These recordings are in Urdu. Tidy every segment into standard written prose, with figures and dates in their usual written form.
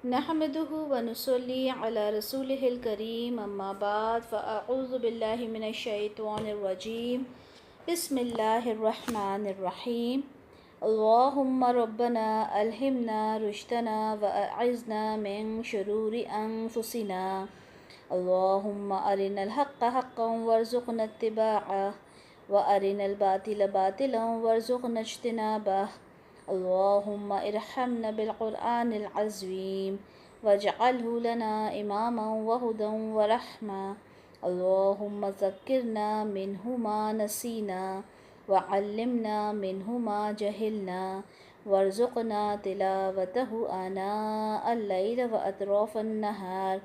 نحمده ونصلي على رسوله الكريم اما بعد فاعوذ بالله من الشيطان الرجيم بسم الله الرحمن الرحيم اللهم ربنا ألهمنا رشدنا وأعذنا من شرور أنفسنا اللهم أرنا الحق حقا وارزقنا اتباعه وأرنا الباطل باطلا وارزقنا اجتنابه اللهم ارحمنا بالقرآن العظيم واجعله لنا إماما وهدى ورحمة اللهم ذكرنا منه ما نسينا وعلمنا منه ما جهلنا وارزقنا تلاوته آناء الليل وأطراف النهار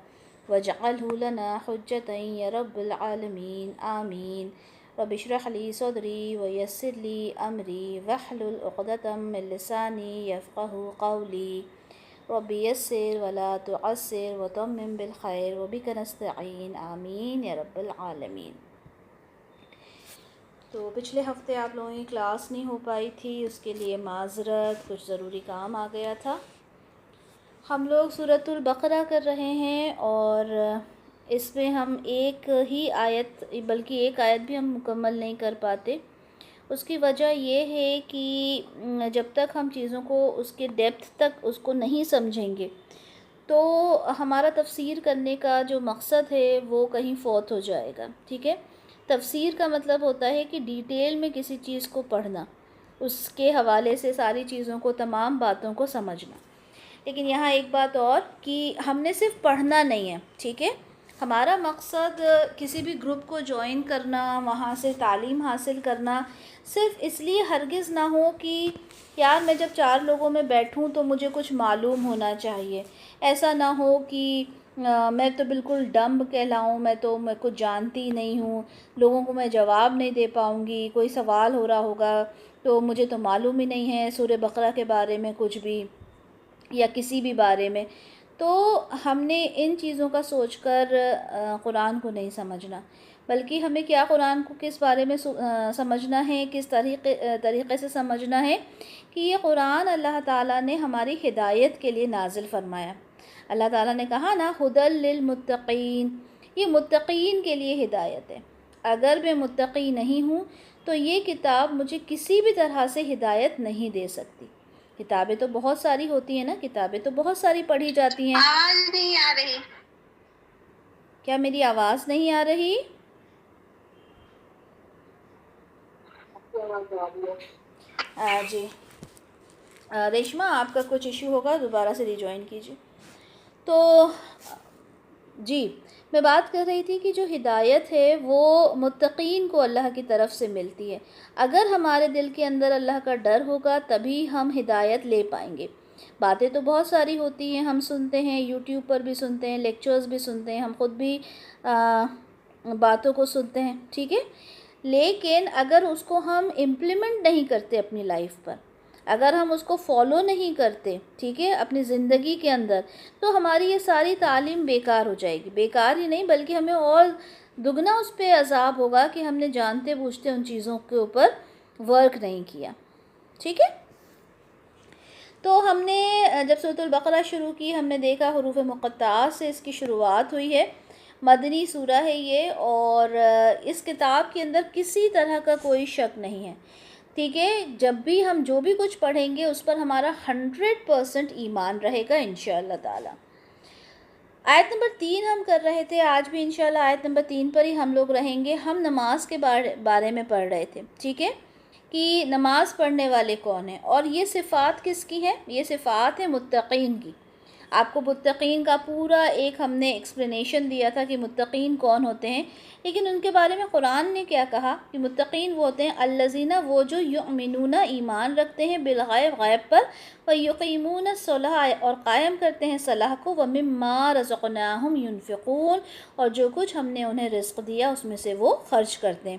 واجعله لنا حجة يا رب العالمين آمين رب اشرح لي صدري ويسر لي أمري واحلل عقدة من لساني يفقه قولي رب يسر ولا تعسر وتمم بالخير وبك نستعين آمین یا رب العالمین۔ تو پچھلے ہفتے آپ لوگوں کی کلاس نہیں ہو پائی تھی، اس کے لیے معذرت، کچھ ضروری کام آ گیا تھا۔ ہم لوگ سورۃ البقرہ کر رہے ہیں اور اس میں ہم ایک ہی آیت بلکہ ایک آیت بھی ہم مکمل نہیں کر پاتے۔ اس کی وجہ یہ ہے کہ جب تک ہم چیزوں کو اس کے ڈیپتھ تک اس کو نہیں سمجھیں گے تو ہمارا تفسیر کرنے کا جو مقصد ہے وہ کہیں فوت ہو جائے گا، ٹھیک ہے۔ تفسیر کا مطلب ہوتا ہے کہ ڈیٹیل میں کسی چیز کو پڑھنا، اس کے حوالے سے ساری چیزوں کو، تمام باتوں کو سمجھنا۔ لیکن یہاں ایک بات اور کہ ہم نے صرف پڑھنا نہیں ہے، ٹھیک ہے۔ ہمارا مقصد کسی بھی گروپ کو جوائن کرنا، وہاں سے تعلیم حاصل کرنا صرف اس لیے ہرگز نہ ہو کہ یار میں جب 4 لوگوں میں بیٹھوں تو مجھے کچھ معلوم ہونا چاہیے۔ ایسا نہ ہو کہ میں تو بالکل ڈمب کہلاؤں، میں کچھ جانتی ہی نہیں ہوں، لوگوں کو میں جواب نہیں دے پاؤں گی، کوئی سوال ہو رہا ہوگا تو مجھے تو معلوم ہی نہیں ہے سورہ بقرہ کے بارے میں کچھ بھی یا کسی بھی بارے میں۔ تو ہم نے ان چیزوں کا سوچ کر قرآن کو نہیں سمجھنا، بلکہ ہمیں کیا قرآن کو کس بارے میں سمجھنا ہے، کس طریقے سے سمجھنا ہے کہ یہ قرآن اللہ تعالیٰ نے ہماری ہدایت کے لیے نازل فرمایا۔ اللہ تعالیٰ نے کہا نا ھدی للمتقین، یہ متقین کے لیے ہدایت ہے۔ اگر میں متقی نہیں ہوں تو یہ کتاب مجھے کسی بھی طرح سے ہدایت نہیں دے سکتی۔ کتابیں تو بہت ساری ہوتی ہیں نا، کتابیں تو بہت ساری پڑھی جاتی ہیں۔ آواز نہیں آ رہی۔ کیا میری آواز نہیں آ رہی؟ جی ریشمہ آپ کا کچھ ایشو ہوگا، دوبارہ سے ری جوائن کیجیے۔ تو جی میں بات کر رہی تھی کہ جو ہدایت ہے وہ متقین کو اللہ کی طرف سے ملتی ہے۔ اگر ہمارے دل کے اندر اللہ کا ڈر ہوگا تبھی ہم ہدایت لے پائیں گے۔ باتیں تو بہت ساری ہوتی ہیں، ہم سنتے ہیں، یوٹیوب پر بھی سنتے ہیں، لیکچرز بھی سنتے ہیں، ہم خود بھی باتوں کو سنتے ہیں، ٹھیک ہے۔ لیکن اگر اس کو ہم امپلیمنٹ نہیں کرتے اپنی لائف پر، اگر ہم اس کو فالو نہیں کرتے، ٹھیک ہے، اپنی زندگی کے اندر، تو ہماری یہ ساری تعلیم بیکار ہو جائے گی۔ بیکار ہی نہیں بلکہ ہمیں اور دگنا اس پہ عذاب ہوگا کہ ہم نے جانتے بوجھتے ان چیزوں کے اوپر ورک نہیں کیا، ٹھیک ہے۔ تو ہم نے جب سورۃ البقرہ شروع کی، ہم نے دیکھا حروف مقطعات سے اس کی شروعات ہوئی ہے، مدنی سورہ ہے یہ، اور اس کتاب کے اندر کسی طرح کا کوئی شک نہیں ہے، ٹھیک ہے۔ جب بھی ہم جو بھی کچھ پڑھیں گے اس پر ہمارا 100% ایمان رہے گا انشاءاللہ تعالی۔ آیت نمبر 3 ہم کر رہے تھے، آج بھی انشاءاللہ آیت نمبر 3 پر ہی ہم لوگ رہیں گے۔ ہم نماز کے بارے میں پڑھ رہے تھے، ٹھیک ہے، کہ نماز پڑھنے والے کون ہیں، اور یہ صفات کس کی ہیں؟ یہ صفات ہیں متقین کی۔ آپ کو متقین کا پورا ایک ہم نے ایکسپلینیشن دیا تھا کہ متقین کون ہوتے ہیں، لیکن ان کے بارے میں قرآن نے کیا کہا کہ متقین وہ ہوتے ہیں الذین، وہ جو یؤمنون ایمان رکھتے ہیں بالغیب، غیب پر، ویقیمون الصلاۃ، اور قائم کرتے ہیں صلاح کو، ومما رزقناہم ینفقون، اور جو کچھ ہم نے انہیں رزق دیا اس میں سے وہ خرچ کرتے ہیں۔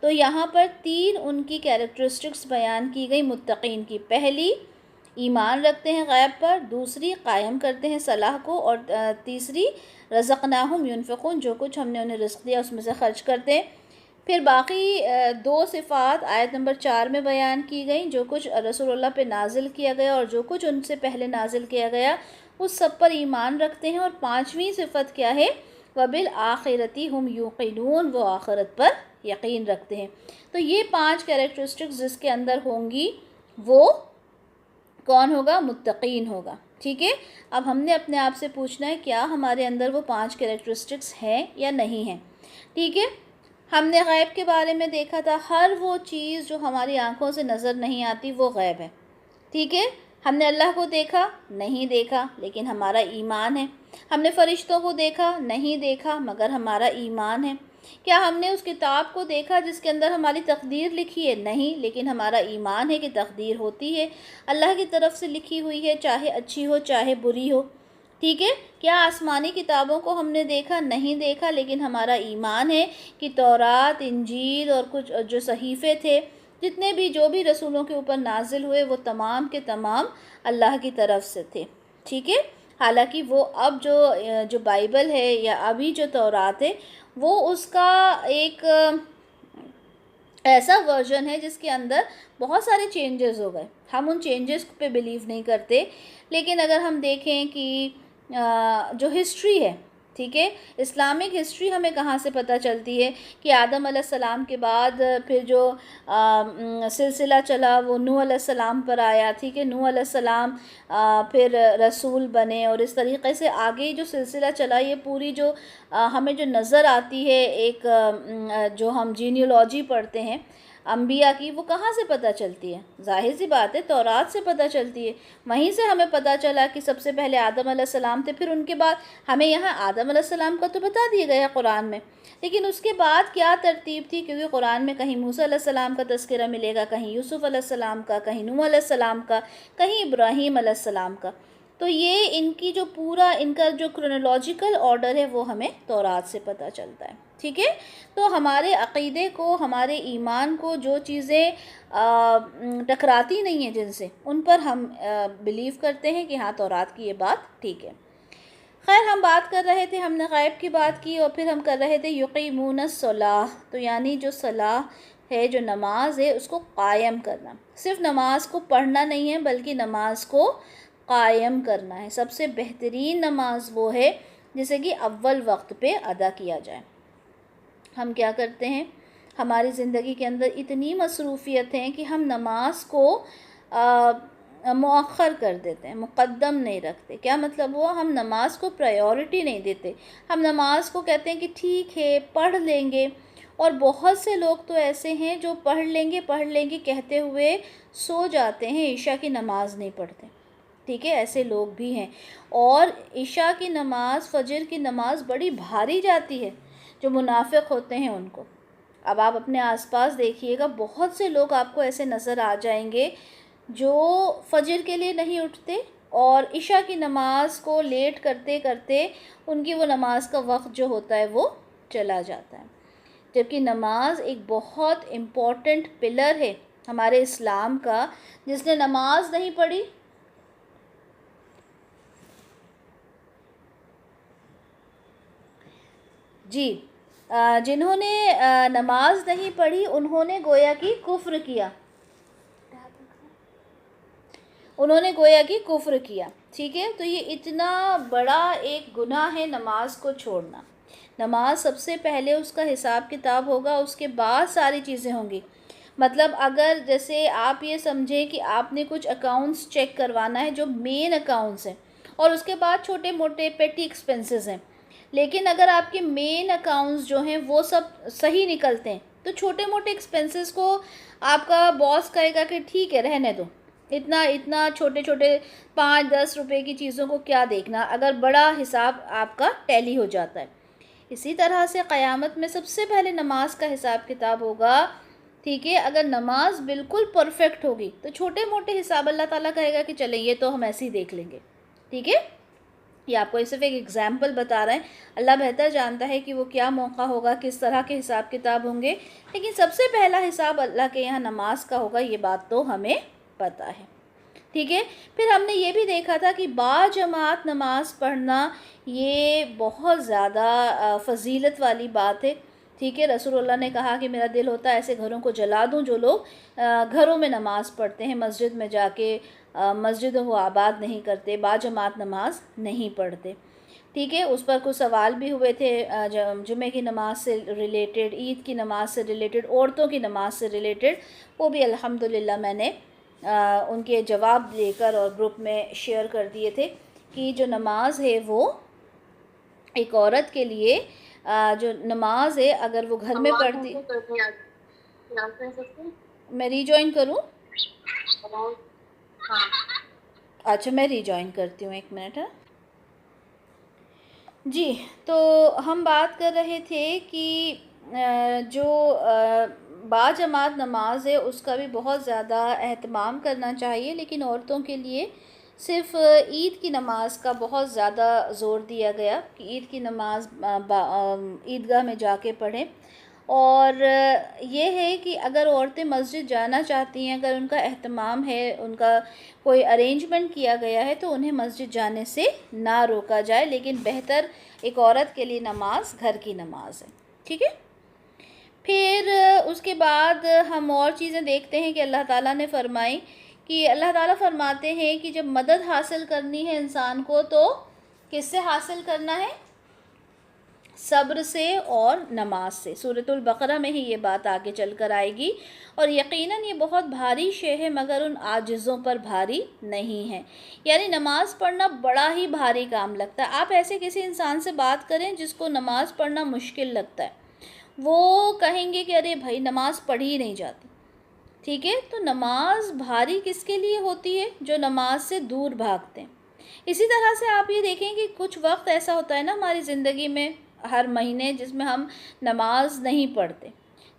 تو یہاں پر 3 ان کی کیریکٹرسٹکس بیان کی گئی متقین کی۔ پہلی ایمان رکھتے ہیں غیب پر، دوسری قائم کرتے ہیں صلاح کو، اور تیسری رزقناہم ینفقون، جو کچھ ہم نے انہیں رزق دیا اس میں سے خرچ کرتے ہیں۔ پھر باقی دو صفات آیت نمبر 4 میں بیان کی گئیں، جو کچھ رسول اللہ پہ نازل کیا گیا اور جو کچھ ان سے پہلے نازل کیا گیا اس سب پر ایمان رکھتے ہیں، اور 5ویں صفت کیا ہے؟ وَبِالْآخِرَةِ هُمْ يُوقِنُونَ، وہ آخرت پر یقین رکھتے ہیں۔ تو یہ 5 کیریکٹرسٹکس جس کے اندر ہوں گی وہ کون ہوگا؟ متقین ہوگا، ٹھیک ہے۔ اب ہم نے اپنے آپ سے پوچھنا ہے کیا ہمارے اندر وہ 5 کیریکٹرسٹکس ہیں یا نہیں ہیں، ٹھیک ہے۔ ہم نے غیب کے بارے میں دیکھا تھا، ہر وہ چیز جو ہماری آنکھوں سے نظر نہیں آتی وہ غیب ہے، ٹھیک ہے۔ ہم نے اللہ کو دیکھا نہیں دیکھا لیکن ہمارا ایمان ہے، ہم نے فرشتوں کو دیکھا نہیں دیکھا مگر ہمارا ایمان ہے۔ کیا ہم نے اس کتاب کو دیکھا جس کے اندر ہماری تقدیر لکھی ہے؟ نہیں، لیکن ہمارا ایمان ہے کہ تقدیر ہوتی ہے، اللہ کی طرف سے لکھی ہوئی ہے، چاہے اچھی ہو چاہے بری ہو، ٹھیک ہے۔ کیا آسمانی کتابوں کو ہم نے دیکھا؟ نہیں دیکھا، لیکن ہمارا ایمان ہے کہ تورات، انجیل اور کچھ جو صحیفے تھے، جتنے بھی جو بھی رسولوں کے اوپر نازل ہوئے وہ تمام کے تمام اللہ کی طرف سے تھے، ٹھیک ہے۔ حالانکہ وہ اب جو بائبل ہے یا ابھی جو تورات ہے وہ اس کا ایک ایسا ورژن ہے جس کے اندر بہت سارے چینجز ہو گئے، ہم ان چینجز پہ بلیو نہیں کرتے۔ لیکن اگر ہم دیکھیں کہ جو ہسٹری ہے، ٹھیک ہے، اسلامک ہسٹری ہمیں کہاں سے پتہ چلتی ہے کہ آدم علیہ السلام کے بعد پھر جو سلسلہ چلا وہ نوح علیہ السلام پر آیا، ٹھیک ہے، نوح علیہ السلام پھر رسول بنے، اور اس طریقے سے آگے جو سلسلہ چلا، یہ پوری جو ہمیں جو نظر آتی ہے ایک جو ہم جینیولوجی پڑھتے ہیں انبیاء کی، وہ کہاں سے پتہ چلتی ہے؟ ظاہر سی بات ہے تورات سے پتہ چلتی ہے، وہیں سے ہمیں پتہ چلا کہ سب سے پہلے آدم علیہ السلام تھے، پھر ان کے بعد ہمیں یہاں آدم علیہ السلام کا تو بتا دیا گیا قرآن میں، لیکن اس کے بعد کیا ترتیب تھی؟ کیونکہ قرآن میں کہیں موسیٰ علیہ السلام کا تذکرہ ملے گا، کہیں یوسف علیہ السلام کا، کہیں نوح علیہ السلام کا، کہیں ابراہیم علیہ السلام کا، تو یہ ان کی جو پورا ان کا جو کرونالوجیکل آرڈر ہے وہ ہمیں تورات سے پتہ چلتا ہے، ٹھیک ہے۔ تو ہمارے عقیدے کو، ہمارے ایمان کو جو چیزیں ٹکراتی نہیں ہیں جن سے، ان پر ہم بلیو کرتے ہیں کہ ہاں تورات کی یہ بات ٹھیک ہے۔ خیر، ہم بات کر رہے تھے، ہم نے غیب کی بات کی اور پھر ہم کر رہے تھے یقیمون الصلاۃ، تو یعنی جو صلاح ہے، جو نماز ہے، اس کو قائم کرنا، صرف نماز کو پڑھنا نہیں ہے بلکہ نماز کو قائم کرنا ہے۔ سب سے بہترین نماز وہ ہے جسے کہ اول وقت پہ ادا کیا جائے۔ ہم کیا کرتے ہیں؟ ہماری زندگی کے اندر اتنی مصروفیت ہیں کہ ہم نماز کو مؤخر کر دیتے ہیں، مقدم نہیں رکھتے۔ کیا مطلب ہوا؟ ہم نماز کو پرائیورٹی نہیں دیتے، ہم نماز کو کہتے ہیں کہ ٹھیک ہے پڑھ لیں گے، اور بہت سے لوگ تو ایسے ہیں جو پڑھ لیں گے کہتے ہوئے سو جاتے ہیں، عشاء کی نماز نہیں پڑھتے، ٹھیک ہے، ایسے لوگ بھی ہیں۔ اور عشاء کی نماز، فجر کی نماز بڑی بھاری جاتی ہے جو منافق ہوتے ہیں ان کو۔ اب آپ اپنے آس پاس دیکھیے گا، بہت سے لوگ آپ کو ایسے نظر آ جائیں گے جو فجر کے لیے نہیں اٹھتے اور عشاء کی نماز کو لیٹ کرتے کرتے ان کی وہ نماز کا وقت جو ہوتا ہے وہ چلا جاتا ہے، جبکہ نماز ایک بہت امپورٹنٹ پلر ہے ہمارے اسلام کا۔ جس نے نماز نہیں پڑھی، جی جنہوں نے نماز نہیں پڑھی انہوں نے گویا کہ کفر کیا، ٹھیک ہے۔ تو یہ اتنا بڑا ایک گناہ ہے نماز کو چھوڑنا۔ نماز سب سے پہلے اس کا حساب کتاب ہوگا، اس کے بعد ساری چیزیں ہوں گی۔ مطلب اگر جیسے آپ یہ سمجھیں کہ آپ نے کچھ اکاؤنٹس چیک کروانا ہے جو مین اکاؤنٹس ہیں، اور اس کے بعد چھوٹے موٹے پیٹی ایکسپنسز ہیں، لیکن اگر آپ کے مین اکاؤنٹس جو ہیں وہ سب صحیح نکلتے ہیں تو چھوٹے موٹے ایکسپنسز کو آپ کا باس کہے گا کہ ٹھیک ہے رہنے دو، اتنا چھوٹے چھوٹے 5-10 روپے کی چیزوں کو کیا دیکھنا، اگر بڑا حساب آپ کا ٹیلی ہو جاتا ہے۔ اسی طرح سے قیامت میں سب سے پہلے نماز کا حساب کتاب ہوگا، ٹھیک ہے۔ اگر نماز بالکل پرفیکٹ ہوگی تو چھوٹے موٹے حساب اللہ تعالیٰ کہے گا کہ چلیں یہ تو ہم ایسے ہی دیکھ لیں گے، ٹھیک ہے۔ یہ آپ کو صرف ایک ایگزامپل بتا رہے ہیں، اللہ بہتر جانتا ہے کہ وہ کیا موقع ہوگا، کس طرح کے حساب کتاب ہوں گے، لیکن سب سے پہلا حساب اللہ کے یہاں نماز کا ہوگا، یہ بات تو ہمیں پتہ ہے، ٹھیک ہے۔ پھر ہم نے یہ بھی دیکھا تھا کہ باجماعت نماز پڑھنا یہ بہت زیادہ فضیلت والی بات ہے، ٹھیک ہے، رسول اللہ نے کہا کہ میرا دل ہوتا ہے ایسے گھروں کو جلا دوں جو لوگ گھروں میں نماز پڑھتے ہیں، مسجد میں جا کے مسجدوں کو آباد نہیں کرتے، باجماعت نماز نہیں پڑھتے. ٹھیک ہے، اس پر کچھ سوال بھی ہوئے تھے جمعہ کی نماز سے ریلیٹڈ، عید کی نماز سے ریلیٹڈ، عورتوں کی نماز سے ریلیٹڈ. وہ بھی الحمدللہ میں نے ان کے جواب دے کر اور گروپ میں شیئر کر دیے تھے کہ جو نماز ہے وہ ایک عورت کے لیے جو نماز ہے اگر وہ گھر میں پڑھتی. میں ری جوائن کروں؟ اچھا میں ری جوائن کرتی ہوں، 1 منٹ ہے. جی، تو ہم بات کر رہے تھے کہ جو باجماعت نماز ہے اس کا بھی بہت زیادہ اہتمام کرنا چاہیے، لیکن عورتوں کے لیے صرف عید کی نماز کا بہت زیادہ زور دیا گیا کہ عید کی نماز عیدگاہ میں جا کے پڑھیں. اور یہ ہے کہ اگر عورتیں مسجد جانا چاہتی ہیں، اگر ان کا اہتمام ہے، ان کا کوئی ارینجمنٹ کیا گیا ہے تو انہیں مسجد جانے سے نہ روکا جائے، لیکن بہتر ایک عورت کے لیے نماز گھر کی نماز ہے. ٹھیک ہے، پھر اس کے بعد ہم اور چیزیں دیکھتے ہیں کہ اللہ تعالیٰ نے فرمائی کہ اللہ تعالیٰ فرماتے ہیں کہ جب مدد حاصل کرنی ہے انسان کو تو کس سے حاصل کرنا ہے؟ صبر سے اور نماز سے. سورۃ البقرہ میں ہی یہ بات آگے چل کر آئے گی. اور یقیناً یہ بہت بھاری شے ہے مگر ان عاجزوں پر بھاری نہیں ہے. یعنی نماز پڑھنا بڑا ہی بھاری کام لگتا ہے. آپ ایسے کسی انسان سے بات کریں جس کو نماز پڑھنا مشکل لگتا ہے، وہ کہیں گے کہ ارے بھائی نماز پڑھی ہی نہیں جاتی. ٹھیک ہے، تو نماز بھاری کس کے لیے ہوتی ہے؟ جو نماز سے دور بھاگتے ہیں. اسی طرح سے آپ یہ دیکھیں کہ کچھ وقت ایسا ہوتا ہے نا ہماری زندگی میں ہر مہینے جس میں ہم نماز نہیں پڑھتے.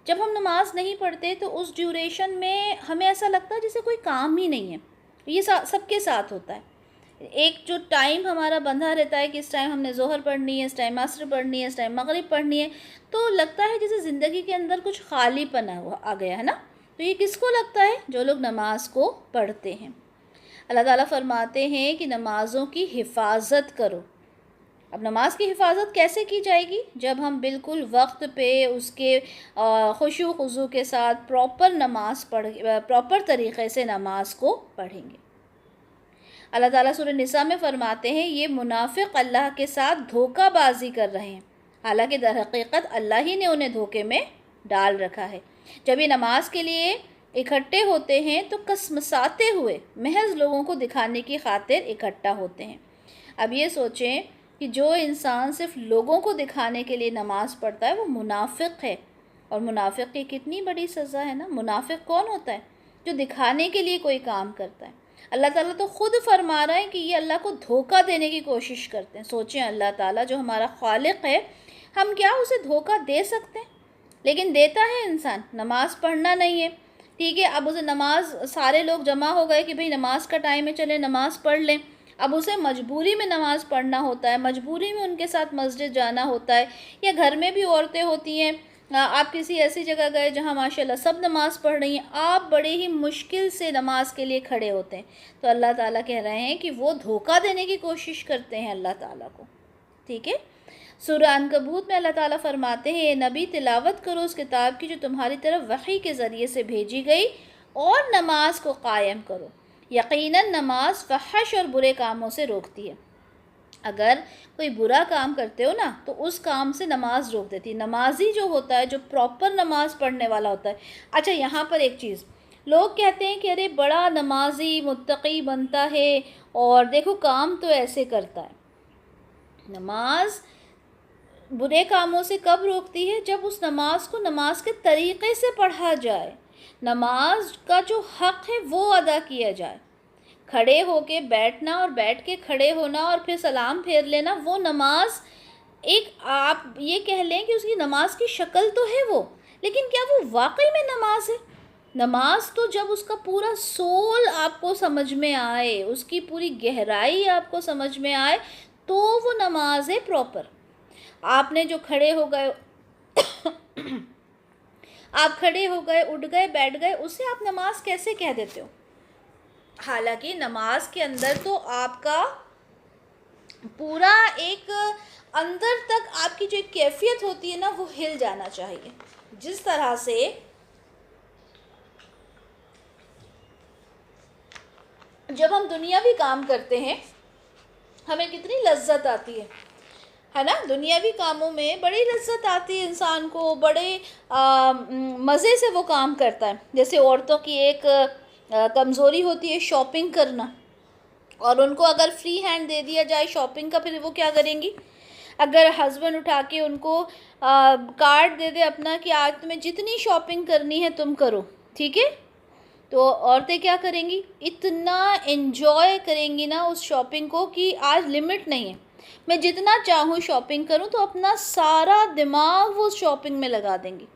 جب ہم نماز نہیں پڑھتے تو اس ڈیوریشن میں ہمیں ایسا لگتا ہے جیسے کوئی کام ہی نہیں ہے. یہ سب کے ساتھ ہوتا ہے. ایک جو ٹائم ہمارا بندھا رہتا ہے کہ اس ٹائم ہم نے ظہر پڑھنی ہے، اس ٹائم عصر پڑھنی ہے، اس ٹائم مغرب پڑھنی ہے، تو لگتا ہے جیسے زندگی کے اندر کچھ خالی پن آ گیا ہے نا. تو یہ کس کو لگتا ہے؟ جو لوگ نماز کو پڑھتے ہیں. اللہ تعالیٰ فرماتے ہیں کہ نمازوں کی حفاظت کرو. اب نماز کی حفاظت کیسے کی جائے گی؟ جب ہم بالکل وقت پہ اس کے خشوع خضوع کے ساتھ پراپر طریقے سے نماز کو پڑھیں گے. اللہ تعالیٰ سورہ نساء میں فرماتے ہیں یہ منافق اللہ کے ساتھ دھوکہ بازی کر رہے ہیں، حالانکہ در حقیقت اللہ ہی نے انہیں دھوکے میں ڈال رکھا ہے. جب یہ نماز کے لیے اکٹھے ہوتے ہیں تو کسمساتے ہوئے محض لوگوں کو دکھانے کی خاطر اکٹھا ہوتے ہیں. اب یہ سوچیں کہ جو انسان صرف لوگوں کو دکھانے کے لیے نماز پڑھتا ہے وہ منافق ہے. اور منافق کی کتنی بڑی سزا ہے نا. منافق کون ہوتا ہے؟ جو دکھانے کے لیے کوئی کام کرتا ہے. اللہ تعالیٰ تو خود فرما رہا ہے کہ یہ اللہ کو دھوکہ دینے کی کوشش کرتے ہیں. سوچیں اللہ تعالیٰ جو ہمارا خالق ہے، ہم کیا اسے دھوکہ دے سکتے ہیں؟ لیکن دیتا ہے انسان. نماز پڑھنا نہیں ہے، ٹھیک ہے، اب اسے نماز سارے لوگ جمع ہو گئے کہ بھئی نماز کا ٹائم ہے، چلے نماز پڑھ لیں. اب اسے مجبوری میں نماز پڑھنا ہوتا ہے، مجبوری میں ان کے ساتھ مسجد جانا ہوتا ہے. یا گھر میں بھی عورتیں ہوتی ہیں، آپ کسی ایسی جگہ گئے جہاں ماشاءاللہ سب نماز پڑھ رہی ہیں، آپ بڑے ہی مشکل سے نماز کے لیے کھڑے ہوتے ہیں. تو اللہ تعالیٰ کہہ رہے ہیں کہ وہ دھوکہ دینے کی کوشش کرتے ہیں اللہ تعالیٰ کو. ٹھیک ہے، سورہ عنکبوت میں اللہ تعالیٰ فرماتے ہیں اے نبی تلاوت کرو اس کتاب کی جو تمہاری طرف وحی کے ذریعے سے بھیجی گئی، اور نماز کو قائم کرو. یقیناً نماز فحش اور برے کاموں سے روکتی ہے. اگر کوئی برا کام کرتے ہو نا تو اس کام سے نماز روک دیتی ہے. نمازی جو ہوتا ہے، جو پراپر نماز پڑھنے والا ہوتا ہے. اچھا یہاں پر ایک چیز، لوگ کہتے ہیں کہ ارے بڑا نمازی متقی بنتا ہے اور دیکھو کام تو ایسے کرتا ہے. نماز برے کاموں سے کب روکتی ہے؟ جب اس نماز کو نماز کے طریقے سے پڑھا جائے، نماز کا جو حق ہے وہ ادا کیا جائے. کھڑے ہو کے بیٹھنا اور بیٹھ کے کھڑے ہونا اور پھر سلام پھیر لینا، وہ نماز ایک آپ یہ کہہ لیں کہ اس کی نماز کی شکل تو ہے وہ، لیکن کیا وہ واقعی میں نماز ہے؟ نماز تو جب اس کا پورا سول آپ کو سمجھ میں آئے، اس کی پوری گہرائی آپ کو سمجھ میں آئے تو وہ نماز ہے پراپر. آپ نے جو کھڑے ہو گئے آپ کھڑے ہو گئے، اٹھ گئے، بیٹھ گئے، اسے آپ نماز کیسے کہہ دیتے ہو؟ حالانکہ نماز کے اندر تو آپ کا پورا ایک اندر تک آپ کی جو ایک کیفیت ہوتی ہے نا وہ ہل جانا چاہیے. جس طرح سے جب ہم دنیاوی کام کرتے ہیں ہمیں کتنی لذت آتی ہے نا. دنیاوی کاموں میں بڑی لذت آتی ہے انسان کو، بڑے مزے سے وہ کام کرتا ہے. جیسے عورتوں کی ایک کمزوری ہوتی ہے شاپنگ کرنا، اور ان کو اگر فری ہینڈ دے دیا جائے شاپنگ کا، پھر وہ کیا کریں گی؟ اگر ہسبینڈ اٹھا کے ان کو کارڈ دے دے اپنا کہ آج تمہیں جتنی شاپنگ کرنی ہے تم کرو، ٹھیک ہے، تو عورتیں کیا کریں گی؟ اتنا انجوائے کریں گی نا اس شاپنگ کو کہ آج لمٹ نہیں ہے، میں جتنا چاہوں شاپنگ کروں، تو اپنا سارا دماغ وہ شاپنگ میں لگا دیں گی.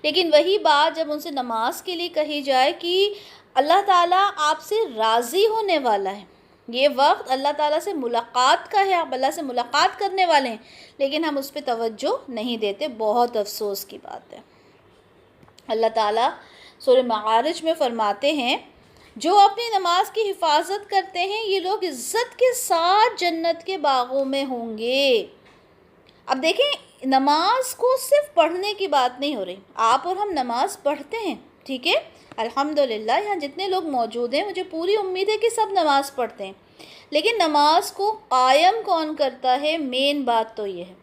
لیکن وہی بات جب ان سے نماز کے لیے کہی جائے کہ اللہ تعالیٰ آپ سے راضی ہونے والا ہے، یہ وقت اللہ تعالیٰ سے ملاقات کا ہے، آپ اللہ سے ملاقات کرنے والے ہیں، لیکن ہم اس پہ توجہ نہیں دیتے. بہت افسوس کی بات ہے. اللہ تعالیٰ سورہ معارج میں فرماتے ہیں جو اپنی نماز کی حفاظت کرتے ہیں یہ لوگ عزت کے ساتھ جنت کے باغوں میں ہوں گے. اب دیکھیں، نماز کو صرف پڑھنے کی بات نہیں ہو رہی. آپ اور ہم نماز پڑھتے ہیں، ٹھیک ہے، الحمدللہ یہاں جتنے لوگ موجود ہیں مجھے پوری امید ہے کہ سب نماز پڑھتے ہیں، لیکن نماز کو قائم کون کرتا ہے؟ مین بات تو یہ ہے.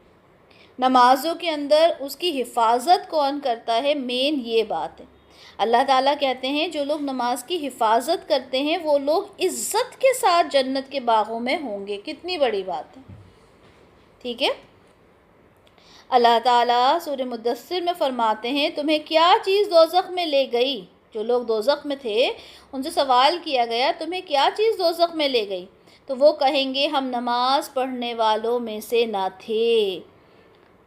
نمازوں کے اندر اس کی حفاظت کون کرتا ہے؟ مین یہ بات ہے. اللہ تعالیٰ کہتے ہیں جو لوگ نماز کی حفاظت کرتے ہیں وہ لوگ عزت کے ساتھ جنت کے باغوں میں ہوں گے. کتنی بڑی بات ہے، ٹھیک ہے. اللہ تعالیٰ سورہ مدثر میں فرماتے ہیں تمہیں کیا چیز دوزخ میں لے گئی؟ جو لوگ دوزخ میں تھے ان سے سوال کیا گیا تمہیں کیا چیز دوزخ میں لے گئی؟ تو وہ کہیں گے ہم نماز پڑھنے والوں میں سے نہ تھے.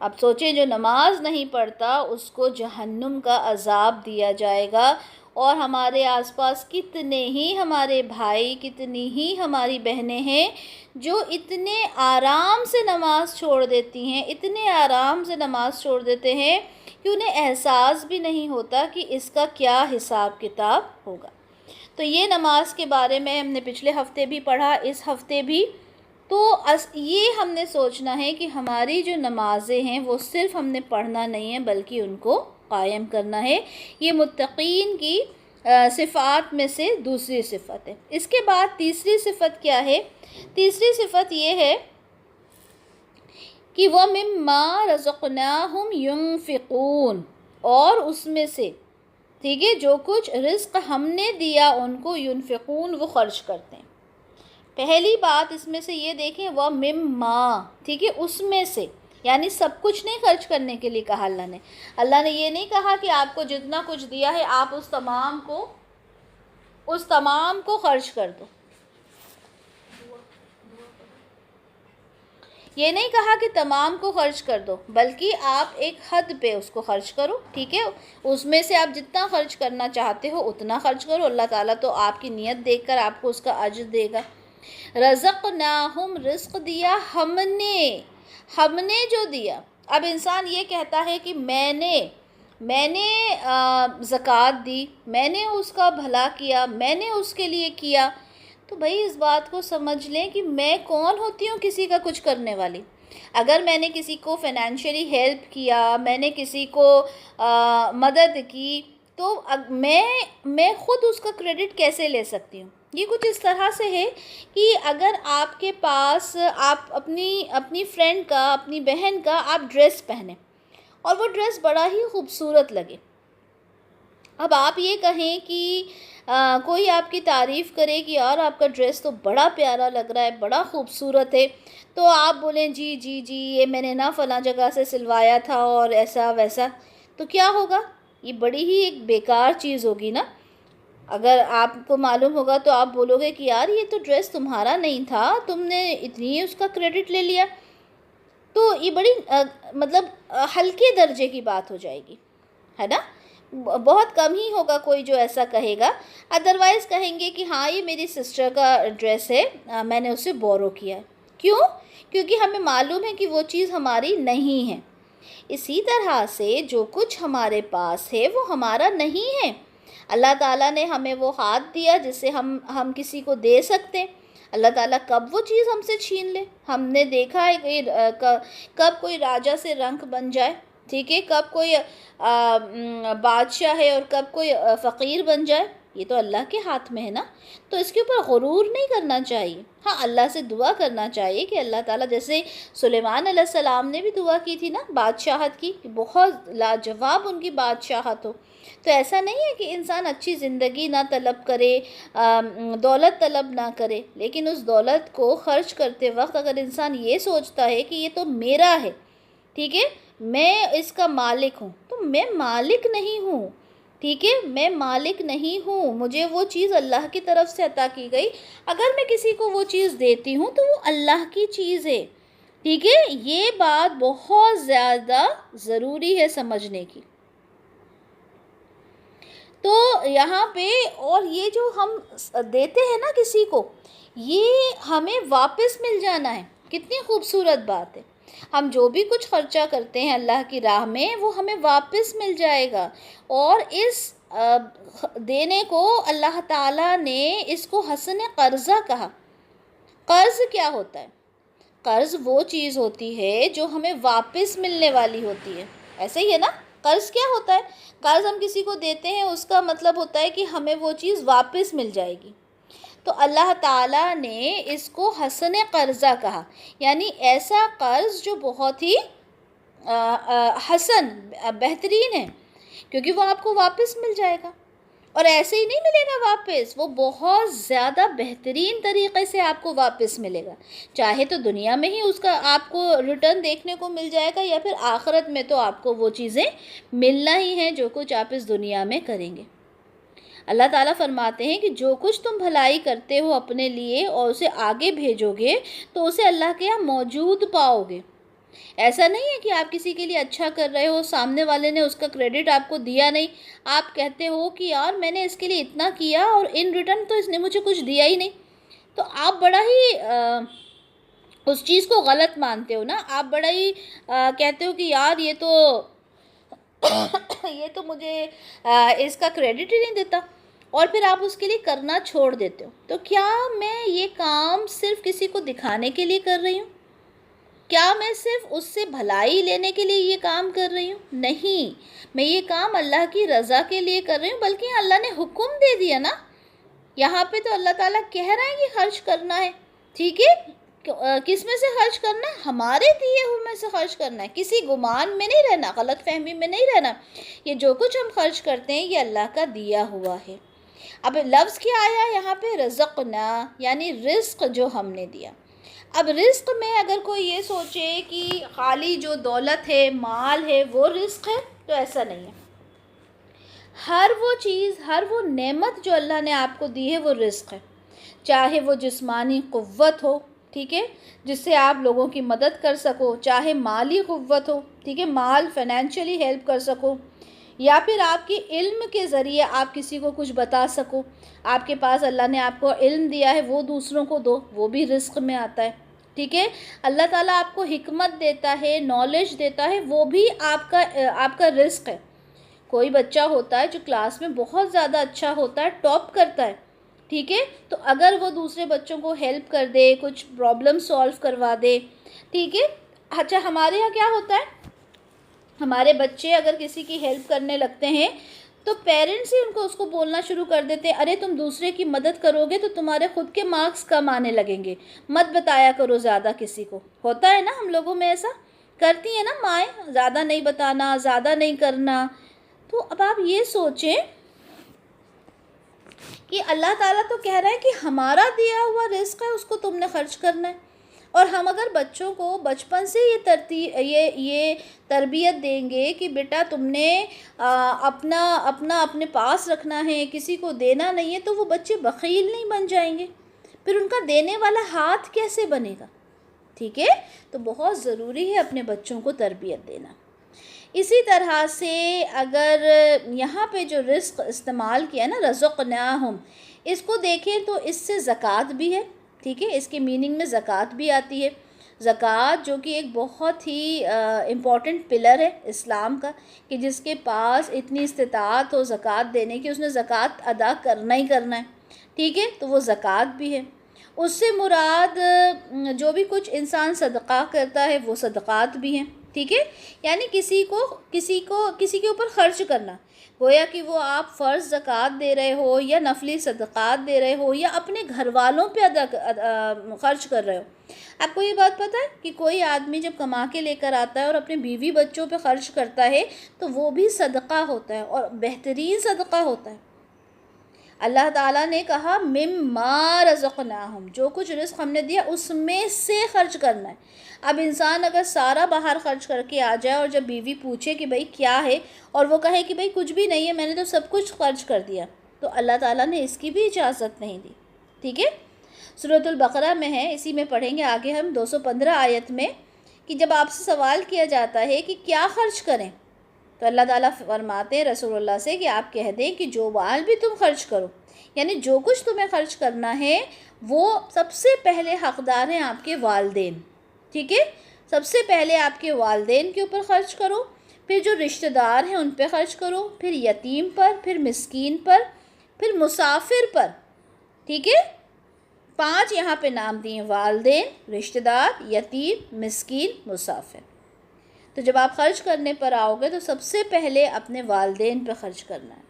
اب سوچیں، جو نماز نہیں پڑھتا اس کو جہنم کا عذاب دیا جائے گا. اور ہمارے آس پاس کتنے ہی ہمارے بھائی، کتنی ہی ہماری بہنیں ہیں جو اتنے آرام سے نماز چھوڑ دیتی ہیں، اتنے آرام سے نماز چھوڑ دیتے ہیں کہ انہیں احساس بھی نہیں ہوتا کہ اس کا کیا حساب کتاب ہوگا. تو یہ نماز کے بارے میں ہم نے پچھلے ہفتے بھی پڑھا، اس ہفتے بھی. تو یہ ہم نے سوچنا ہے کہ ہماری جو نمازیں ہیں وہ صرف ہم نے پڑھنا نہیں ہے بلکہ ان کو قائم کرنا ہے. یہ متقین کی صفات میں سے دوسری صفت ہے. اس کے بعد تیسری صفت کیا ہے؟ تیسری صفت یہ ہے کہ وَمِمَّا رَزَقْنَاهُمْ يُنْفِقُونَ، اور اس میں سے، ٹھیک ہے، جو کچھ رزق ہم نے دیا ان کو، ينفقون، وہ خرچ کرتے ہیں. پہلی بات اس میں سے یہ دیکھیں وَمِمَّا، ٹھیک ہے، اس میں سے، یعنی سب کچھ نہیں خرچ کرنے کے لیے کہا اللہ نے. اللہ نے یہ نہیں کہا کہ آپ کو جتنا کچھ دیا ہے آپ اس تمام کو خرچ کر دو. یہ نہیں کہا کہ تمام کو خرچ کر دو، بلکہ آپ ایک حد پہ اس کو خرچ کرو، ٹھیک ہے. اس میں سے آپ جتنا خرچ کرنا چاہتے ہو اتنا خرچ کرو. اللہ تعالیٰ تو آپ کی نیت دیکھ کر آپ کو اس کا اجر دے گا. رزقناہم، رزق دیا ہم نے جو دیا. اب انسان یہ کہتا ہے کہ میں نے زکوٰۃ دی، میں نے اس کا بھلا کیا، میں نے اس کے لیے کیا. تو بھائی اس بات کو سمجھ لیں کہ میں کون ہوتی ہوں کسی کا کچھ کرنے والی. اگر میں نے کسی کو فائنینشلی ہیلپ کیا، میں نے کسی کو مدد کی، تو میں خود اس کا کریڈٹ کیسے لے سکتی ہوں؟ یہ کچھ اس طرح سے ہے کہ اگر آپ کے پاس آپ اپنی فرینڈ کا، اپنی بہن کا آپ ڈریس پہنیں اور وہ ڈریس بڑا ہی خوبصورت لگے. اب آپ یہ کہیں کہ کوئی آپ کی تعریف کرے کہ یار آپ کا ڈریس تو بڑا پیارا لگ رہا ہے، بڑا خوبصورت ہے، تو آپ بولیں جی جی جی یہ میں نے نا فلاں جگہ سے سلوایا تھا اور ایسا ویسا. تو کیا ہوگا؟ یہ بڑی ہی ایک بیکار چیز ہوگی نا. اگر آپ کو معلوم ہوگا تو آپ بولو گے کہ یار یہ تو ڈریس تمہارا نہیں تھا، تم نے اتنی اس کا کریڈٹ لے لیا. تو یہ بڑی مطلب ہلکے درجے کی بات ہو جائے گی، ہے نا. بہت کم ہی ہوگا کوئی جو ایسا کہے گا. ادروائز کہیں گے کہ ہاں یہ میری سسٹر کا ڈریس ہے، میں نے اسے بورو کیا ہے. کیوں؟ کیونکہ ہمیں معلوم ہے کہ وہ چیز ہماری نہیں ہے. اسی طرح سے جو کچھ ہمارے پاس ہے وہ ہمارا نہیں ہے. اللہ تعالیٰ نے ہمیں وہ ہاتھ دیا جس سے ہم کسی کو دے سکتے ہیں. اللہ تعالیٰ کب وہ چیز ہم سے چھین لے؟ ہم نے دیکھا ہے کہ کب کوئی راجا سے رنک بن جائے، ٹھیک ہے، کب کوئی بادشاہ ہے اور کب کوئی فقیر بن جائے، یہ تو اللہ کے ہاتھ میں ہے نا۔ تو اس کے اوپر غرور نہیں کرنا چاہیے، ہاں اللہ سے دعا کرنا چاہیے کہ اللہ تعالیٰ، جیسے سلیمان علیہ السلام نے بھی دعا کی تھی نا بادشاہت کی، کہ بہت لاجواب ان کی بادشاہت ہو۔ تو ایسا نہیں ہے کہ انسان اچھی زندگی نہ طلب کرے، دولت طلب نہ کرے، لیکن اس دولت کو خرچ کرتے وقت اگر انسان یہ سوچتا ہے کہ یہ تو میرا ہے، ٹھیک ہے، میں اس کا مالک ہوں، تو میں مالک نہیں ہوں، ٹھیک ہے، میں مالک نہیں ہوں، مجھے وہ چیز اللہ کی طرف سے عطا کی گئی، اگر میں کسی کو وہ چیز دیتی ہوں تو وہ اللہ کی چیز ہے، ٹھیک ہے۔ یہ بات بہت زیادہ ضروری ہے سمجھنے کی۔ تو یہاں پہ، اور یہ جو ہم دیتے ہیں نا کسی کو، یہ ہمیں واپس مل جانا ہے، کتنی خوبصورت بات ہے۔ ہم جو بھی کچھ خرچہ کرتے ہیں اللہ کی راہ میں، وہ ہمیں واپس مل جائے گا، اور اس دینے کو اللہ تعالیٰ نے اس کو حسن قرضہ کہا۔ قرض کیا ہوتا ہے؟ قرض وہ چیز ہوتی ہے جو ہمیں واپس ملنے والی ہوتی ہے، ایسے ہی ہے نا۔ قرض کیا ہوتا ہے؟ قرض ہم کسی کو دیتے ہیں، اس کا مطلب ہوتا ہے کہ ہمیں وہ چیز واپس مل جائے گی۔ تو اللہ تعالیٰ نے اس کو حسن قرضہ کہا، یعنی ایسا قرض جو بہت ہی حسن، بہترین ہے، کیونکہ وہ آپ کو واپس مل جائے گا، اور ایسے ہی نہیں ملے گا واپس، وہ بہت زیادہ بہترین طریقے سے آپ کو واپس ملے گا، چاہے تو دنیا میں ہی اس کا آپ کو ریٹرن دیکھنے کو مل جائے گا، یا پھر آخرت میں تو آپ کو وہ چیزیں ملنا ہی ہیں جو کچھ آپ اس دنیا میں کریں گے۔ اللہ تعالیٰ فرماتے ہیں کہ جو کچھ تم بھلائی کرتے ہو اپنے لیے اور اسے آگے بھیجو گے تو اسے اللہ کے یہاں موجود پاؤ گے۔ ایسا نہیں ہے کہ آپ کسی کے لیے اچھا کر رہے ہو، سامنے والے نے اس کا کریڈٹ آپ کو دیا نہیں، آپ کہتے ہو کہ یار میں نے اس کے لیے اتنا کیا اور ان ریٹرن تو اس نے مجھے کچھ دیا ہی نہیں، تو آپ بڑا ہی اس چیز کو غلط مانتے ہو نا، آپ بڑا ہی کہتے ہو کہ یار یہ تو مجھے اس کا کریڈٹ ہی نہیں دیتا، اور پھر آپ اس کے لیے کرنا چھوڑ دیتے ہو۔ تو کیا میں یہ کام صرف کسی کو دکھانے کے لیے کر رہی ہوں؟ کیا میں صرف اس سے بھلائی لینے کے لیے یہ کام کر رہی ہوں؟ نہیں، میں یہ کام اللہ کی رضا کے لیے کر رہی ہوں، بلکہ اللہ نے حکم دے دیا نا، یہاں پہ تو اللہ تعالیٰ کہہ رہا ہے کہ خرچ کرنا ہے، ٹھیک ہے، کس میں سے خرچ کرنا ہے؟ ہمارے دیے ہوئے میں سے خرچ کرنا ہے، کسی گمان میں نہیں رہنا، غلط فہمی میں نہیں رہنا، یہ جو کچھ ہم خرچ کرتے ہیں یہ اللہ کا دیا ہوا ہے۔ اب لفظ کیا آیا یہاں پہ؟ رزقنا، یعنی رزق جو ہم نے دیا۔ اب رزق میں اگر کوئی یہ سوچے کہ خالی جو دولت ہے، مال ہے، وہ رزق ہے، تو ایسا نہیں ہے۔ ہر وہ چیز، ہر وہ نعمت جو اللہ نے آپ کو دی ہے وہ رزق ہے، چاہے وہ جسمانی قوت ہو، ٹھیک ہے، جس سے آپ لوگوں کی مدد کر سکو، چاہے مالی قوت ہو، ٹھیک ہے، مال فائنینشلی ہیلپ کر سکو، یا پھر آپ کی علم کے ذریعے آپ کسی کو کچھ بتا سکو، آپ کے پاس اللہ نے آپ کو علم دیا ہے وہ دوسروں کو دو، وہ بھی رزق میں آتا ہے، ٹھیک ہے، اللہ تعالیٰ آپ کو حکمت دیتا ہے، نالج دیتا ہے، وہ بھی آپ کا رزق ہے۔ کوئی بچہ ہوتا ہے جو کلاس میں بہت زیادہ اچھا ہوتا ہے، ٹاپ کرتا ہے، ٹھیک ہے، تو اگر وہ دوسرے بچوں کو ہیلپ کر دے، کچھ پرابلم سولو کروا دے، ٹھیک ہے۔ اچھا، ہمارے یہاں کیا ہوتا ہے، ہمارے بچے اگر کسی کی ہیلپ کرنے لگتے ہیں تو پیرنٹس ہی اس کو بولنا شروع کر دیتے ہیں، ارے تم دوسرے کی مدد کرو گے تو تمہارے خود کے مارکس کم آنے لگیں گے، مت بتایا کرو زیادہ کسی کو۔ ہوتا ہے نا ہم لوگوں میں، ایسا کرتی ہیں نا مائیں، زیادہ نہیں بتانا، زیادہ نہیں کرنا۔ تو اب آپ یہ سوچیں کہ اللہ تعالیٰ تو کہہ رہا ہے کہ ہمارا دیا ہوا رزق ہے، اس کو تم نے خرچ کرنا ہے، اور ہم اگر بچوں کو بچپن سے یہ تربیت دیں گے کہ بیٹا تم نے اپنے پاس رکھنا ہے، کسی کو دینا نہیں ہے، تو وہ بچے بخیل نہیں بن جائیں گے، پھر ان کا دینے والا ہاتھ کیسے بنے گا، ٹھیک ہے۔ تو بہت ضروری ہے اپنے بچوں کو تربیت دینا۔ اسی طرح سے اگر یہاں پہ جو رزق استعمال کیا نا، رزقناہم، اس کو دیکھیں تو اس سے زکوٰۃ بھی ہے، ٹھیک ہے، اس کے میننگ میں زکوٰۃ بھی آتی ہے۔ زکوٰۃ جو کہ ایک بہت ہی امپورٹنٹ پلر ہے اسلام کا، کہ جس کے پاس اتنی استطاعت ہو زکوٰۃ دینے کی، اس نے زکوٰۃ ادا کرنا ہی کرنا ہے، ٹھیک ہے، تو وہ زکوٰۃ بھی ہے۔ اس سے مراد جو بھی کچھ انسان صدقہ کرتا ہے وہ صدقات بھی ہیں، ٹھیک ہے، یعنی کسی کے اوپر خرچ کرنا، گویا کہ وہ آپ فرض زکوٰۃ دے رہے ہو یا نفلی صدقات دے رہے ہو یا اپنے گھر والوں پہ خرچ کر رہے ہو۔ آپ کو یہ بات پتہ ہے کہ کوئی آدمی جب کما کے لے کر آتا ہے اور اپنے بیوی بچوں پہ خرچ کرتا ہے تو وہ بھی صدقہ ہوتا ہے اور بہترین صدقہ ہوتا ہے۔ اللہ تعالیٰ نے کہا مما رزقناہم، جو کچھ رزق ہم نے دیا اس میں سے خرچ کرنا ہے۔ اب انسان اگر سارا باہر خرچ کر کے آ جائے اور جب بیوی پوچھے کہ بھئی کیا ہے اور وہ کہے کہ بھئی کچھ بھی نہیں ہے، میں نے تو سب کچھ خرچ کر دیا، تو اللہ تعالیٰ نے اس کی بھی اجازت نہیں دی، ٹھیک ہے۔ سورۃ البقرہ میں ہے، اسی میں پڑھیں گے آگے ہم 215 آیت میں، کہ جب آپ سے سوال کیا جاتا ہے کہ کیا خرچ کریں تو اللہ تعالیٰ فرماتے ہیں رسول اللہ سے کہ آپ کہہ دیں کہ جو مال بھی تم خرچ کرو، یعنی جو کچھ تمہیں خرچ کرنا ہے وہ سب سے پہلے حقدار ہیں آپ کے والدین، ٹھیک ہے، سب سے پہلے آپ کے والدین کے اوپر خرچ کرو، پھر جو رشتہ دار ہیں ان پہ خرچ کرو، پھر یتیم پر، پھر مسکین پر، پھر مسافر پر، ٹھیک ہے۔ 5 یہاں پہ نام دیے، والدین، رشتہ دار، یتیم، مسکین، مسافر۔ تو جب آپ خرچ کرنے پر آؤ گے تو سب سے پہلے اپنے والدین پہ خرچ کرنا ہے،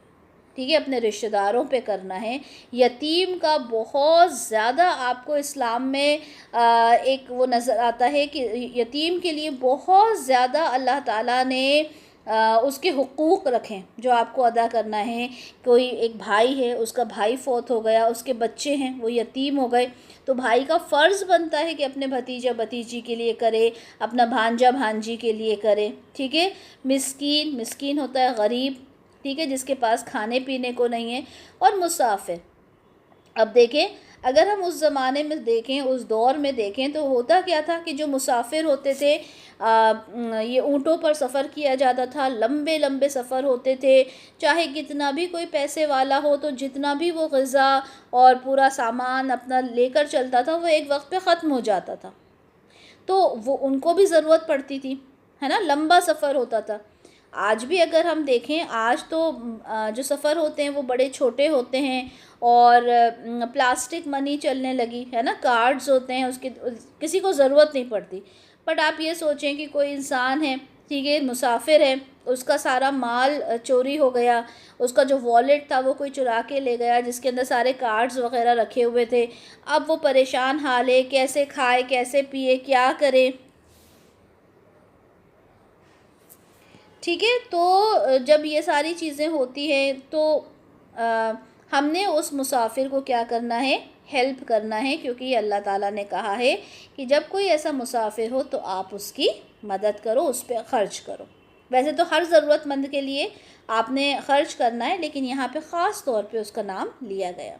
ٹھیک ہے، اپنے رشتہ داروں پہ کرنا ہے۔ یتیم کا بہت زیادہ آپ کو اسلام میں ایک وہ نظر آتا ہے کہ یتیم کے لیے بہت زیادہ اللہ تعالیٰ نے اس کے حقوق رکھیں جو آپ کو ادا کرنا ہے۔ کوئی ایک بھائی ہے، اس کا بھائی فوت ہو گیا، اس کے بچے ہیں وہ یتیم ہو گئے، تو بھائی کا فرض بنتا ہے کہ اپنے بھتیجا بھتیجی کے لیے کرے، اپنا بھانجا بھانجی کے لیے کرے، ٹھیک ہے۔ مسکین ہوتا ہے غریب، ٹھیک ہے، جس کے پاس کھانے پینے کو نہیں ہے، اور مسافر۔ اب دیکھیں اگر ہم اس زمانے میں دیکھیں، اس دور میں دیکھیں تو ہوتا کیا تھا کہ جو مسافر ہوتے تھے یہ اونٹوں پر سفر کیا جاتا تھا، لمبے لمبے سفر ہوتے تھے، چاہے کتنا بھی کوئی پیسے والا ہو تو جتنا بھی وہ غذا اور پورا سامان اپنا لے کر چلتا تھا وہ ایک وقت پہ ختم ہو جاتا تھا، تو وہ ان کو بھی ضرورت پڑتی تھی، ہے نا، لمبا سفر ہوتا تھا۔ آج بھی اگر ہم دیکھیں، آج تو جو سفر ہوتے ہیں وہ بڑے چھوٹے ہوتے ہیں اور پلاسٹک منی چلنے لگی ہے نا، کارڈز ہوتے ہیں، اس کے کسی کو ضرورت نہیں پڑتی۔ بٹ آپ یہ سوچیں کہ کوئی انسان ہے، ٹھیک ہے، مسافر ہے، اس کا سارا مال چوری ہو گیا، اس کا جو والیٹ تھا وہ کوئی چرا کے لے گیا جس کے اندر سارے کارڈز وغیرہ رکھے ہوئے تھے، اب وہ پریشان حال ہے، کیسے کھائے، کیسے پیے، کیا کرے، ٹھیک ہے۔ تو جب یہ ساری چیزیں ہوتی ہیں تو ہم نے اس مسافر کو کیا کرنا ہے، ہیلپ کرنا ہے، کیونکہ یہ اللہ تعالیٰ نے کہا ہے کہ جب کوئی ایسا مسافر ہو تو آپ اس کی مدد کرو، اس پہ خرچ کرو۔ ویسے تو ہر ضرورت مند کے لیے آپ نے خرچ کرنا ہے، لیکن یہاں پہ خاص طور پہ اس کا نام لیا گیا۔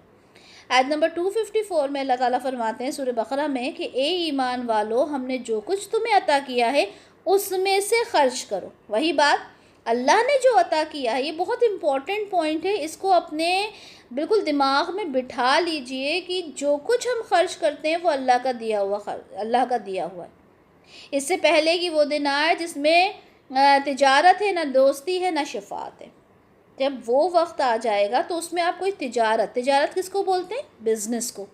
آیت نمبر 254 میں اللہ تعالیٰ فرماتے ہیں سورہ بقرہ میں کہ اے ایمان والو، ہم نے جو کچھ تمہیں عطا کیا ہے اس میں سے خرچ کرو۔ وہی بات، اللہ نے جو عطا کیا ہے، یہ بہت امپورٹنٹ پوائنٹ ہے، اس کو اپنے بالکل دماغ میں بٹھا لیجئے کہ جو کچھ ہم خرچ کرتے ہیں وہ اللہ کا دیا ہوا ہے۔ اس سے پہلے کہ وہ دن آئے جس میں تجارت ہے، نہ دوستی ہے، نہ شفاعت ہے۔ جب وہ وقت آ جائے گا تو اس میں آپ کوئی تجارت کس کو بولتے ہیں؟ بزنس کو۔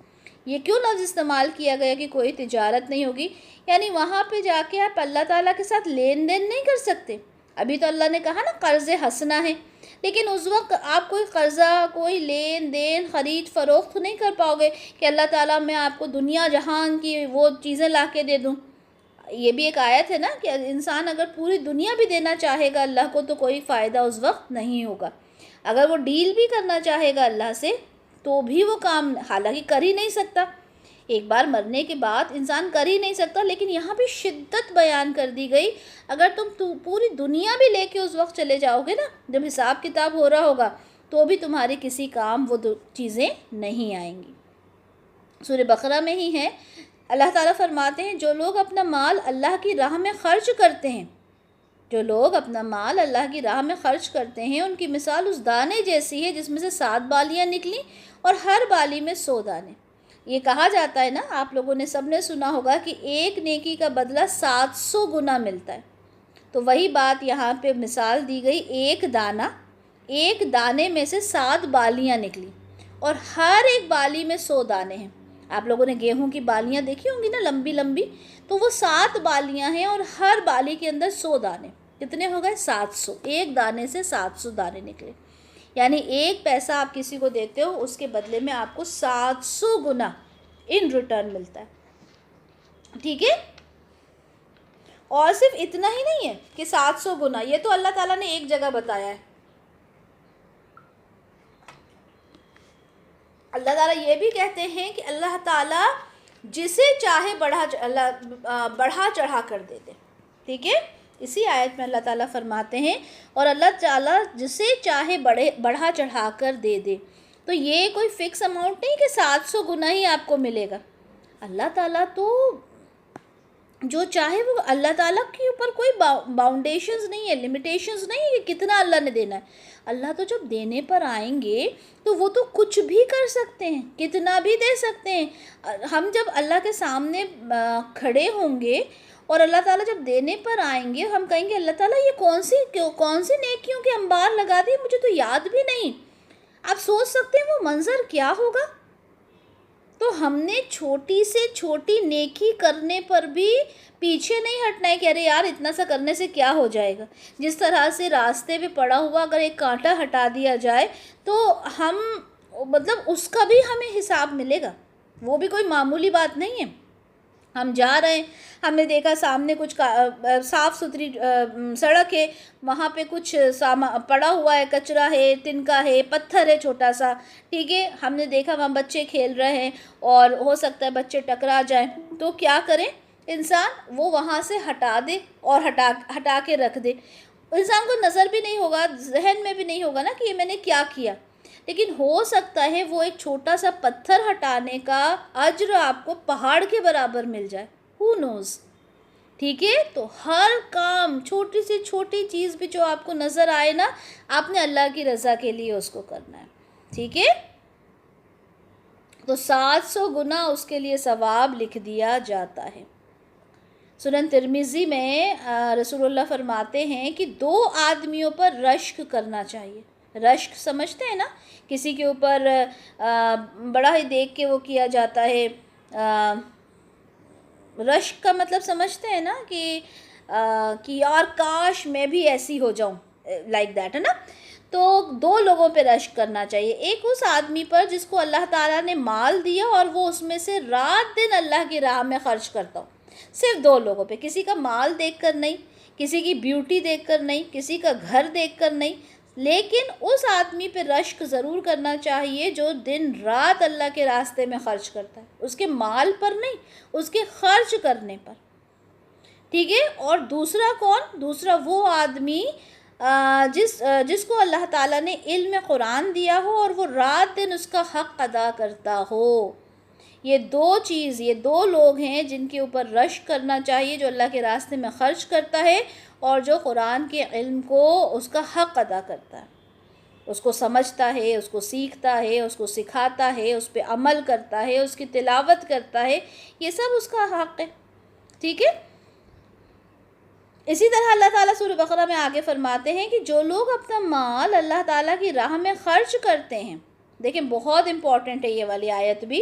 یہ کیوں لفظ استعمال کیا گیا کہ کوئی تجارت نہیں ہوگی؟ یعنی وہاں پہ جا کے آپ اللہ تعالیٰ کے ساتھ لین دین نہیں کر سکتے۔ ابھی تو اللہ نے کہا نا قرض حسنہ ہے، لیکن اس وقت آپ کوئی قرضہ، کوئی لین دین، خرید فروخت نہیں کر پاؤ گے کہ اللہ تعالیٰ میں آپ کو دنیا جہان کی وہ چیزیں لا کے دے دوں۔ یہ بھی ایک آیت ہے نا کہ انسان اگر پوری دنیا بھی دینا چاہے گا اللہ کو تو کوئی فائدہ اس وقت نہیں ہوگا۔ اگر وہ ڈیل بھی کرنا چاہے گا اللہ سے تو بھی وہ کام حالانکہ کر ہی نہیں سکتا، ایک بار مرنے کے بعد انسان کر ہی نہیں سکتا، لیکن یہاں بھی شدت بیان کر دی گئی، اگر تم پوری دنیا بھی لے کے اس وقت چلے جاؤ گے نا، جب حساب کتاب ہو رہا ہوگا تو بھی تمہاری کسی کام وہ چیزیں نہیں آئیں گی۔ سورہ بقرہ میں ہی ہے، اللہ تعالیٰ فرماتے ہیں جو لوگ اپنا مال اللہ کی راہ میں خرچ کرتے ہیں، جو لوگ اپنا مال اللہ کی راہ میں خرچ کرتے ہیں، ان کی مثال اس دانے جیسی ہے جس میں سے 7 بالیاں نکلیں اور ہر بالی میں 100 دانے۔ یہ کہا جاتا ہے نا، آپ لوگوں نے سب نے سنا ہوگا کہ ایک نیکی کا بدلہ 700 گنا ملتا ہے، تو وہی بات یہاں پہ مثال دی گئی، ایک دانے میں سے 7 بالیاں نکلی اور ہر ایک بالی میں 100 دانے ہیں، آپ لوگوں نے گیہوں کی بالیاں دیکھی ہوں گی نا، لمبی لمبی، تو وہ 7 بالیاں ہیں اور ہر بالی کے اندر 100 دانے. کتنے ہو گئے؟ 700. ایک دانے سے 700 دانے نکلے. یعنی 1 پیسہ آپ کسی کو دیتے ہو، اس کے بدلے میں آپ کو 700 گنا ان ریٹرن ملتا ہے. ٹھیک ہے؟ اور صرف اتنا ہی نہیں ہے کہ 700 گنا، یہ تو اللہ تعالیٰ نے ایک جگہ بتایا ہے. اللہ تعالیٰ یہ بھی کہتے ہیں کہ اللہ تعالیٰ جسے چاہے بڑھا چڑھا کر دے دے. ٹھیک ہے؟ اسی آیت میں اللہ تعالیٰ فرماتے ہیں اور اللہ تعالیٰ جسے چاہے بڑھا چڑھا کر دے دے. تو یہ کوئی فکس اماؤنٹ نہیں کہ 700 گنا ہی آپ کو ملے گا. اللہ تعالیٰ تو جو چاہے وہ، اللہ تعالیٰ کے اوپر کوئی باؤنڈیشنز نہیں ہے، لمیٹیشنز نہیں ہے کہ کتنا اللہ نے دینا ہے. اللہ تو جب دینے پر آئیں گے تو وہ تو کچھ بھی کر سکتے ہیں، کتنا بھی دے سکتے ہیں. ہم جب اللہ کے سامنے کھڑے ہوں گے اور اللہ تعالیٰ جب دینے پر آئیں گے، ہم کہیں گے اللہ تعالیٰ یہ کون سی نیکیوں کے انبار لگا دیے، مجھے تو یاد بھی نہیں. آپ سوچ سکتے ہیں وہ منظر کیا ہوگا. تو ہم نے چھوٹی سے چھوٹی نیکی کرنے پر بھی پیچھے نہیں ہٹنا ہے کہ ارے یار اتنا سا کرنے سے کیا ہو جائے گا. جس طرح سے راستے پہ پڑا ہوا اگر ایک کانٹا ہٹا دیا جائے تو ہم مطلب اس کا بھی ہمیں حساب ملے گا. وہ بھی کوئی معمولی بات نہیں ہے. ہم جا رہے ہیں، ہم نے دیکھا سامنے کچھ صاف ستھری سڑک ہے، وہاں پہ کچھ پڑا ہوا ہے، کچرا ہے، تنکا ہے، پتھر ہے چھوٹا سا. ٹھیک ہے؟ ہم نے دیکھا وہاں بچے کھیل رہے ہیں اور ہو سکتا ہے بچے ٹکرا جائیں. تو کیا کریں انسان؟ وہ وہاں سے ہٹا دے اور ہٹا کے رکھ دے. انسان کو نظر بھی نہیں ہوگا، ذہن میں بھی نہیں ہوگا نا کہ یہ میں نے کیا کیا. لیکن ہو سکتا ہے وہ ایک چھوٹا سا پتھر ہٹانے کا اجر آپ کو پہاڑ کے برابر مل جائے. Who knows؟ ٹھیک ہے؟ تو ہر کام، چھوٹی سے چھوٹی چیز بھی جو آپ کو نظر آئے نا، آپ نے اللہ کی رضا کے لیے اس کو کرنا ہے. ٹھیک ہے؟ تو 700 گنا اس کے لیے ثواب لکھ دیا جاتا ہے. سنن ترمذی میں رسول اللہ فرماتے ہیں کہ 2 آدمیوں پر رشک کرنا چاہیے. رشک سمجھتے ہیں نا؟ کسی کے اوپر بڑا ہی دیکھ کے وہ کیا جاتا ہے. رشک کا مطلب سمجھتے ہیں نا کہ یار کاش میں بھی ایسی ہو جاؤں، لائک دیٹ، ہے نا؟ تو 2 لوگوں پہ رشک کرنا چاہیے. ایک اس آدمی پر جس کو اللہ تعالیٰ نے مال دیا اور وہ اس میں سے رات دن اللہ کی راہ میں خرچ کرتا ہوں. صرف 2 لوگوں پہ، کسی کا مال دیکھ کر نہیں، کسی کی بیوٹی دیکھ کر نہیں، کسی کا گھر دیکھ کر نہیں، لیکن اس آدمی پہ رشک ضرور کرنا چاہیے جو دن رات اللہ کے راستے میں خرچ کرتا ہے. اس کے مال پر نہیں، اس کے خرچ کرنے پر. ٹھیک ہے؟ اور دوسرا کون؟ دوسرا وہ آدمی جس کو اللہ تعالیٰ نے علم قرآن دیا ہو اور وہ رات دن اس کا حق ادا کرتا ہو. یہ 2 لوگ ہیں جن کے اوپر رشک کرنا چاہیے، جو اللہ کے راستے میں خرچ کرتا ہے اور جو قرآن کے علم کو اس کا حق ادا کرتا ہے، اس کو سمجھتا ہے، اس کو سیکھتا ہے، اس کو سکھاتا ہے، اس پہ عمل کرتا ہے، اس کی تلاوت کرتا ہے. یہ سب اس کا حق ہے. ٹھیک ہے؟ اسی طرح اللہ تعالیٰ سورہ بقرہ میں آگے فرماتے ہیں کہ جو لوگ اپنا مال اللہ تعالیٰ کی راہ میں خرچ کرتے ہیں، دیکھیں بہت امپورٹنٹ ہے یہ والی آیت بھی،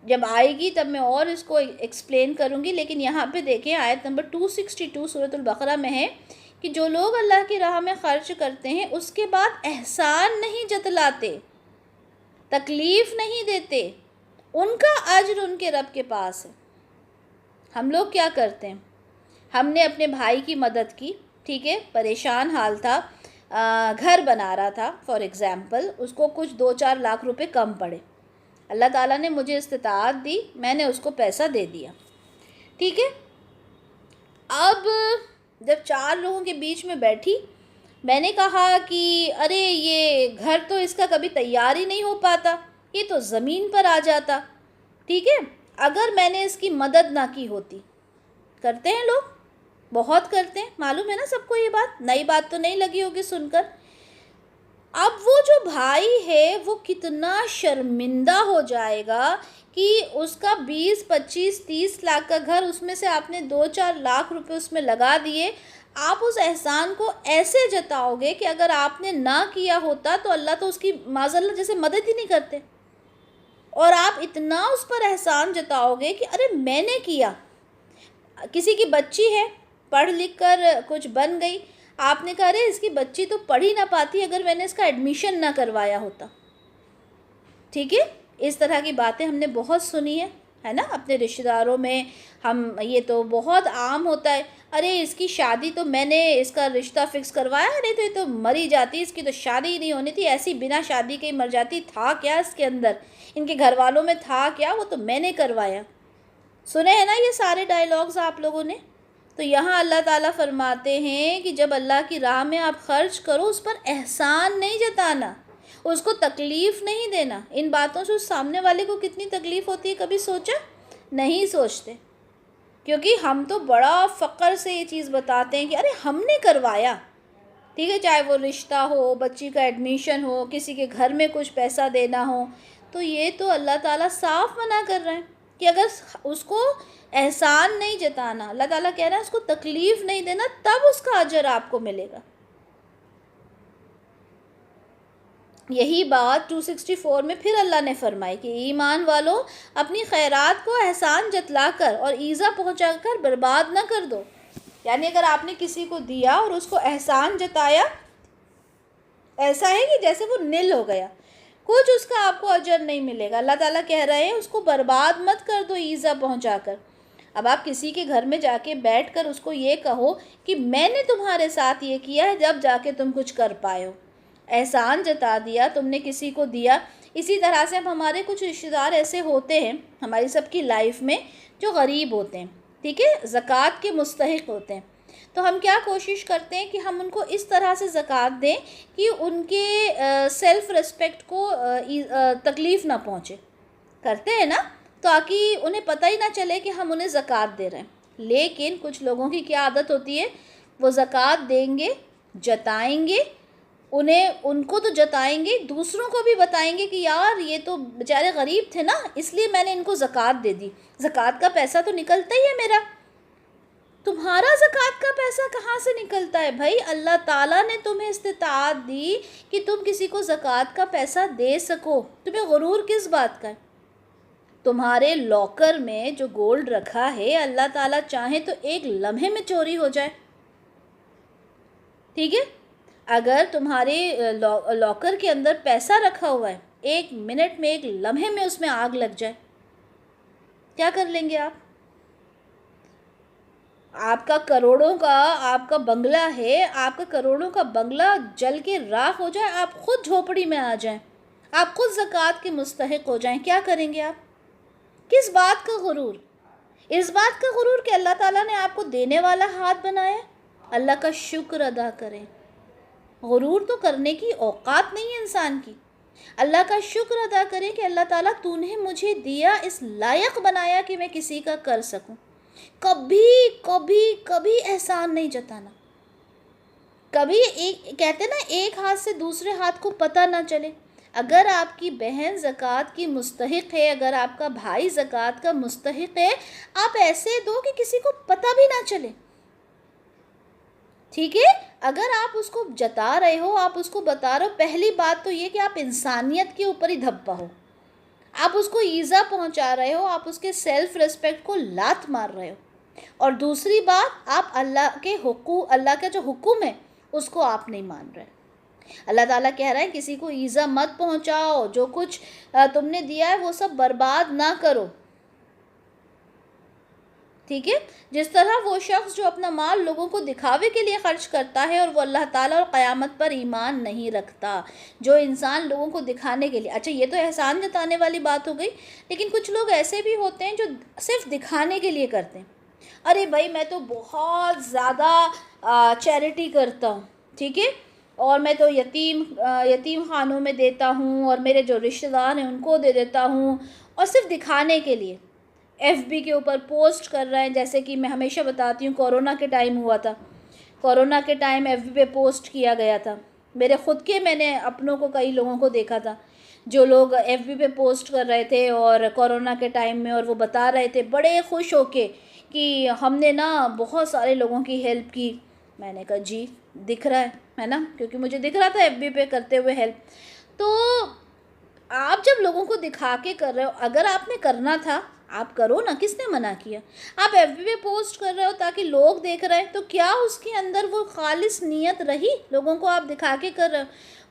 جب آئے گی تب میں اور اس کو ایکسپلین کروں گی، لیکن یہاں پہ دیکھیں آیت نمبر 262 سورۃ البقرہ میں ہے کہ جو لوگ اللہ کی راہ میں خرچ کرتے ہیں اس کے بعد احسان نہیں جتلاتے، تکلیف نہیں دیتے، ان کا اجر ان کے رب کے پاس ہے. ہم لوگ کیا کرتے ہیں؟ ہم نے اپنے بھائی کی مدد کی، ٹھیک ہے، پریشان حال تھا، گھر بنا رہا تھا فار ایگزامپل، اس کو کچھ 2-4 لاکھ روپے کم پڑے. اللہ تعالیٰ نے مجھے استطاعت دی، میں نے اس کو پیسہ دے دیا. ٹھیک ہے؟ اب جب 4 لوگوں کے بیچ میں بیٹھی، میں نے کہا کہ ارے یہ گھر تو اس کا کبھی تیار ہی نہیں ہو پاتا، یہ تو زمین پر آ جاتا. ٹھیک ہے؟ اگر میں نے اس کی مدد نہ کی ہوتی. کرتے ہیں لوگ، بہت کرتے ہیں، معلوم ہے نا سب کو، یہ بات نئی بات تو نہیں لگی ہوگی سن کر. اب وہ جو بھائی ہے وہ کتنا شرمندہ ہو جائے گا کہ اس کا 20-25-30 لاکھ کا گھر، اس میں سے آپ نے 2-4 لاکھ روپے اس میں لگا دیے. آپ اس احسان کو ایسے جتاؤ گے کہ اگر آپ نے نہ کیا ہوتا تو اللہ تو اس کی معاذ اللہ جیسے مدد ہی نہیں کرتے. اور آپ اتنا اس پر احسان جتاؤ گے کہ ارے میں نے کیا. کسی کی بچی ہے, پڑھ لکھ کر کچھ بن گئی, آپ نے کہا ارے اس کی بچی تو پڑھ ہی نہ پاتی اگر میں نے اس کا ایڈمیشن نہ کروایا ہوتا. ٹھیک ہے, اس طرح کی باتیں ہم نے بہت سنی ہے نا اپنے رشتہ داروں میں. یہ تو بہت عام ہوتا ہے, ارے اس کی شادی تو میں نے اس کا رشتہ فکس کروایا, نہیں تو یہ تو مری جاتی, اس کی تو شادی ہی نہیں ہونی تھی, ایسی بنا شادی کے ہی مر جاتی, تھا کیا اس کے اندر, ان کے گھر والوں میں تھا کیا, وہ تو میں نے کروایا. سنے ہیں نا یہ سارے ڈائلاگز آپ لوگوں نے. تو یہاں اللہ تعالیٰ فرماتے ہیں کہ جب اللہ کی راہ میں آپ خرچ کرو, اس پر احسان نہیں جتانا, اس کو تکلیف نہیں دینا. ان باتوں سے اس سامنے والے کو کتنی تکلیف ہوتی ہے, کبھی سوچا؟ نہیں سوچتے, کیونکہ ہم تو بڑا فخر سے یہ چیز بتاتے ہیں کہ ارے ہم نے کروایا. ٹھیک ہے, چاہے وہ رشتہ ہو, بچی کا ایڈمیشن ہو, کسی کے گھر میں کچھ پیسہ دینا ہو, تو یہ تو اللہ تعالیٰ صاف منع کر رہے ہیں کہ اگر اس کو احسان نہیں جتانا, اللہ تعالیٰ کہہ رہا ہے اس کو تکلیف نہیں دینا, تب اس کا اجر آپ کو ملے گا. یہی بات 264 میں پھر اللہ نے فرمائی کہ ایمان والو اپنی خیرات کو احسان جتلا کر اور ایذا پہنچا کر برباد نہ کر دو. یعنی اگر آپ نے کسی کو دیا اور اس کو احسان جتایا, ایسا ہے کہ جیسے وہ نل ہو گیا, کچھ اس کا آپ کو اجر نہیں ملے گا. اللہ تعالیٰ کہہ رہے ہیں اس کو برباد مت کر دو ایذا پہنچا کر. اب آپ کسی کے گھر میں جا کے بیٹھ کر اس کو یہ کہو کہ میں نے تمہارے ساتھ یہ کیا ہے, جب جا کے تم کچھ کر پائے ہو, احسان جتا دیا تم نے, کسی کو دیا. اسی طرح سے اب ہمارے کچھ رشتہ دار ایسے ہوتے ہیں ہماری سب کی لائف میں جو غریب ہوتے ہیں, ٹھیک ہے, زکوٰۃ کے مستحق ہوتے ہیں. تو ہم کیا کوشش کرتے ہیں کہ ہم ان کو اس طرح سے زکوٰۃ دیں کہ ان کے سیلف ریسپیکٹ کو تکلیف نہ پہنچے. کرتے ہیں نا, تاکہ انہیں پتہ ہی نہ چلے کہ ہم انہیں زکوٰۃ دے رہے ہیں. لیکن کچھ لوگوں کی کیا عادت ہوتی ہے, وہ زکوٰۃ دیں گے, جتائیں گے, ان کو تو جتائیں گے, دوسروں کو بھی بتائیں گے کہ یار یہ تو بیچارے غریب تھے نا, اس لیے میں نے ان کو زکوٰۃ دے دی, زکوٰۃ کا پیسہ تو نکلتا ہی ہے میرا. تمہارا زکوٰۃ کا پیسہ کہاں سے نکلتا ہے بھائی؟ اللہ تعالیٰ نے تمہیں استطاعت دی کہ تم کسی کو زکوٰۃ کا پیسہ دے سکو. تمہیں غرور کس بات کا ہے؟ تمہارے لاکر میں جو گولڈ رکھا ہے, اللہ تعالیٰ چاہے تو ایک لمحے میں چوری ہو جائے. ٹھیک ہے, اگر تمہارے لاکر کے اندر پیسہ رکھا ہوا ہے, ایک منٹ میں, ایک لمحے میں اس میں آگ لگ جائے, کیا کر لیں گے آپ؟ آپ کا کروڑوں کا آپ کا بنگلہ ہے, آپ کا کروڑوں کا بنگلہ جل کے راکھ ہو جائے, آپ خود جھوپڑی میں آ جائیں, آپ خود زکوٰۃ کے مستحق ہو جائیں, کیا کریں گے آپ؟ کس بات کا غرور؟ اس بات کا غرور کہ اللہ تعالیٰ نے آپ کو دینے والا ہاتھ بنایا. اللہ کا شکر ادا کریں. غرور تو کرنے کی اوقات نہیں ہے انسان کی. اللہ کا شکر ادا کریں کہ اللہ تعالیٰ تو نے مجھے دیا, اس لائق بنایا کہ میں کسی کا کر سکوں. کبھی کبھی کبھی احسان نہیں جتانا. کبھی کہتے نا ایک ہاتھ سے دوسرے ہاتھ کو پتہ نہ چلے. اگر آپ کی بہن زکوٰۃ کی مستحق ہے, اگر آپ کا بھائی زکوٰۃ کا مستحق ہے, آپ ایسے دو کہ کسی کو پتہ بھی نہ چلے. ٹھیک ہے, اگر آپ اس کو جتا رہے ہو, آپ اس کو بتا رہے ہو, پہلی بات تو یہ کہ آپ انسانیت کے اوپر ہی دھبا ہو, آپ اس کو ایذا پہنچا رہے ہو, آپ اس کے سیلف ریسپیکٹ کو لات مار رہے ہو. اور دوسری بات, آپ اللہ کا جو حکم ہے اس کو آپ نہیں مان رہے. اللہ تعالیٰ کہہ رہا ہے کسی کو ایذا مت پہنچاؤ, جو کچھ تم نے دیا ہے وہ سب برباد نہ کرو. ٹھیک ہے, جس طرح وہ شخص جو اپنا مال لوگوں کو دکھاوے کے لیے خرچ کرتا ہے اور وہ اللہ تعالیٰ اور قیامت پر ایمان نہیں رکھتا. جو انسان لوگوں کو دکھانے کے لیے, اچھا یہ تو احسان جتانے والی بات ہو گئی, لیکن کچھ لوگ ایسے بھی ہوتے ہیں جو صرف دکھانے کے لیے کرتے ہیں. ارے بھائی میں تو بہت زیادہ چیریٹی کرتا ہوں, ٹھیک ہے, اور میں تو یتیم خانوں میں دیتا ہوں, اور میرے جو رشتہ دار ہیں ان کو دے دیتا ہوں, اور صرف دکھانے کے لیے ایف بی کے اوپر پوسٹ کر رہے ہیں. جیسے کہ میں ہمیشہ بتاتی ہوں, کورونا کے ٹائم ہوا تھا, کورونا کے ٹائم ایف بی پہ پوسٹ کیا گیا تھا. میرے خود کے میں نے اپنوں کو کئی لوگوں کو دیکھا تھا جو لوگ ایف بی پہ پوسٹ کر رہے تھے اور کورونا کے ٹائم میں, اور وہ بتا رہے تھے بڑے خوش ہو کے کہ ہم نے نا بہت سارے لوگوں کی ہیلپ کی. میں نے کہا جی دکھ رہا ہے نا, کیونکہ مجھے دکھ رہا تھا ایف بی پہ کرتے ہوئے ہیلپ. تو آپ جب لوگوں کو دکھا کے کر رہے ہو، اگر آپ نے کرنا تھا آپ کرو نا، کس نے منع کیا؟ آپ ایف بی پہ پوسٹ کر رہے ہو تاکہ لوگ دیکھ رہے ہیں، تو کیا اس کے اندر وہ خالص نیت رہی؟ لوگوں کو آپ دکھا کے کر رہے ہو،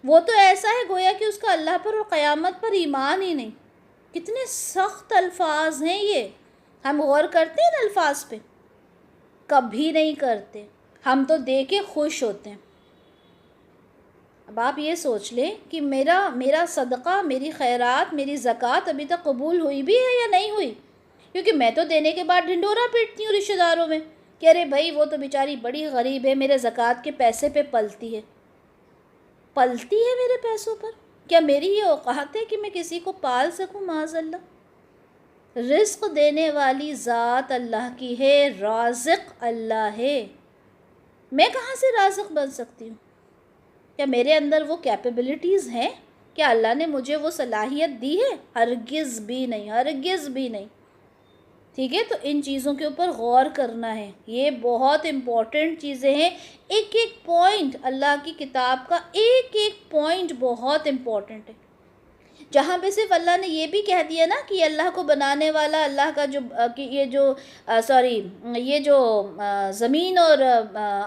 وہ تو ایسا ہے گویا کہ اس کا اللہ پر اور قیامت پر ایمان ہی نہیں۔ کتنے سخت الفاظ ہیں یہ، ہم غور کرتے ہیں نا الفاظ پہ؟ کبھی نہیں کرتے، ہم تو دے کے خوش ہوتے ہیں۔ اب آپ یہ سوچ لیں کہ میرا صدقہ، میری خیرات، میری زکوٰۃ ابھی تک قبول ہوئی بھی ہے یا نہیں ہوئی؟ کیونکہ میں تو دینے کے بعد ڈھنڈورا پیٹتی ہوں رشتہ داروں میں کہ ارے بھائی وہ تو بیچاری بڑی غریب ہے، میرے زکوٰۃ کے پیسے پہ پلتی ہے میرے پیسوں پر۔ کیا میری یہ اوقات ہے کہ میں کسی کو پال سکوں؟ معاذ اللہ۔ رزق دینے والی ذات اللہ کی ہے، رازق اللہ ہے، میں کہاں سے رازق بن سکتی ہوں؟ کیا میرے اندر وہ کیپیبلٹیز ہیں؟ کیا اللہ نے مجھے وہ صلاحیت دی ہے؟ ہرگز بھی نہیں، ہرگز بھی نہیں۔ ٹھیک ہے، تو ان چیزوں کے اوپر غور کرنا ہے، یہ بہت امپورٹنٹ چیزیں ہیں۔ ایک ایک پوائنٹ اللہ کی کتاب کا، ایک ایک پوائنٹ بہت امپورٹنٹ ہے۔ جہاں پہ صرف اللہ نے یہ بھی کہہ دیا نا کہ اللہ کو بنانے والا اللہ کا کہ یہ جو زمین اور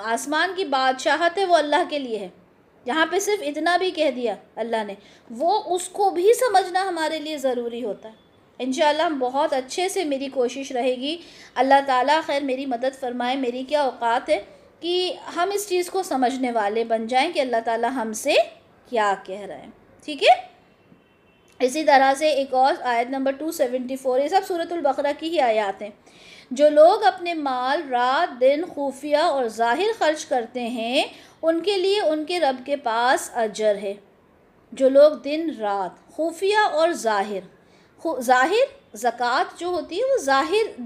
آسمان کی بادشاہت ہے وہ اللہ کے لیے ہے، جہاں پہ صرف اتنا بھی کہہ دیا اللہ نے، وہ اس کو بھی سمجھنا ہمارے لیے ضروری ہوتا ہے۔ انشاءاللہ ہم بہت اچھے سے، میری کوشش رہے گی، اللہ تعالیٰ خیر میری مدد فرمائے، میری کیا اوقات ہے کہ ہم اس چیز کو سمجھنے والے بن جائیں کہ اللہ تعالیٰ ہم سے کیا کہہ رہے ہیں۔ ٹھیک ہے، اسی طرح سے ایک اور آیت نمبر 274، یہ سب سورۃ البقرہ کی ہی آیات ہیں۔ جو لوگ اپنے مال رات دن خفیہ اور ظاہر خرچ کرتے ہیں، ان کے لیے ان کے رب کے پاس اجر ہے۔ جو لوگ دن رات خفیہ اور ظاہر زکوٰۃ جو ہوتی ہے وہ ظاہر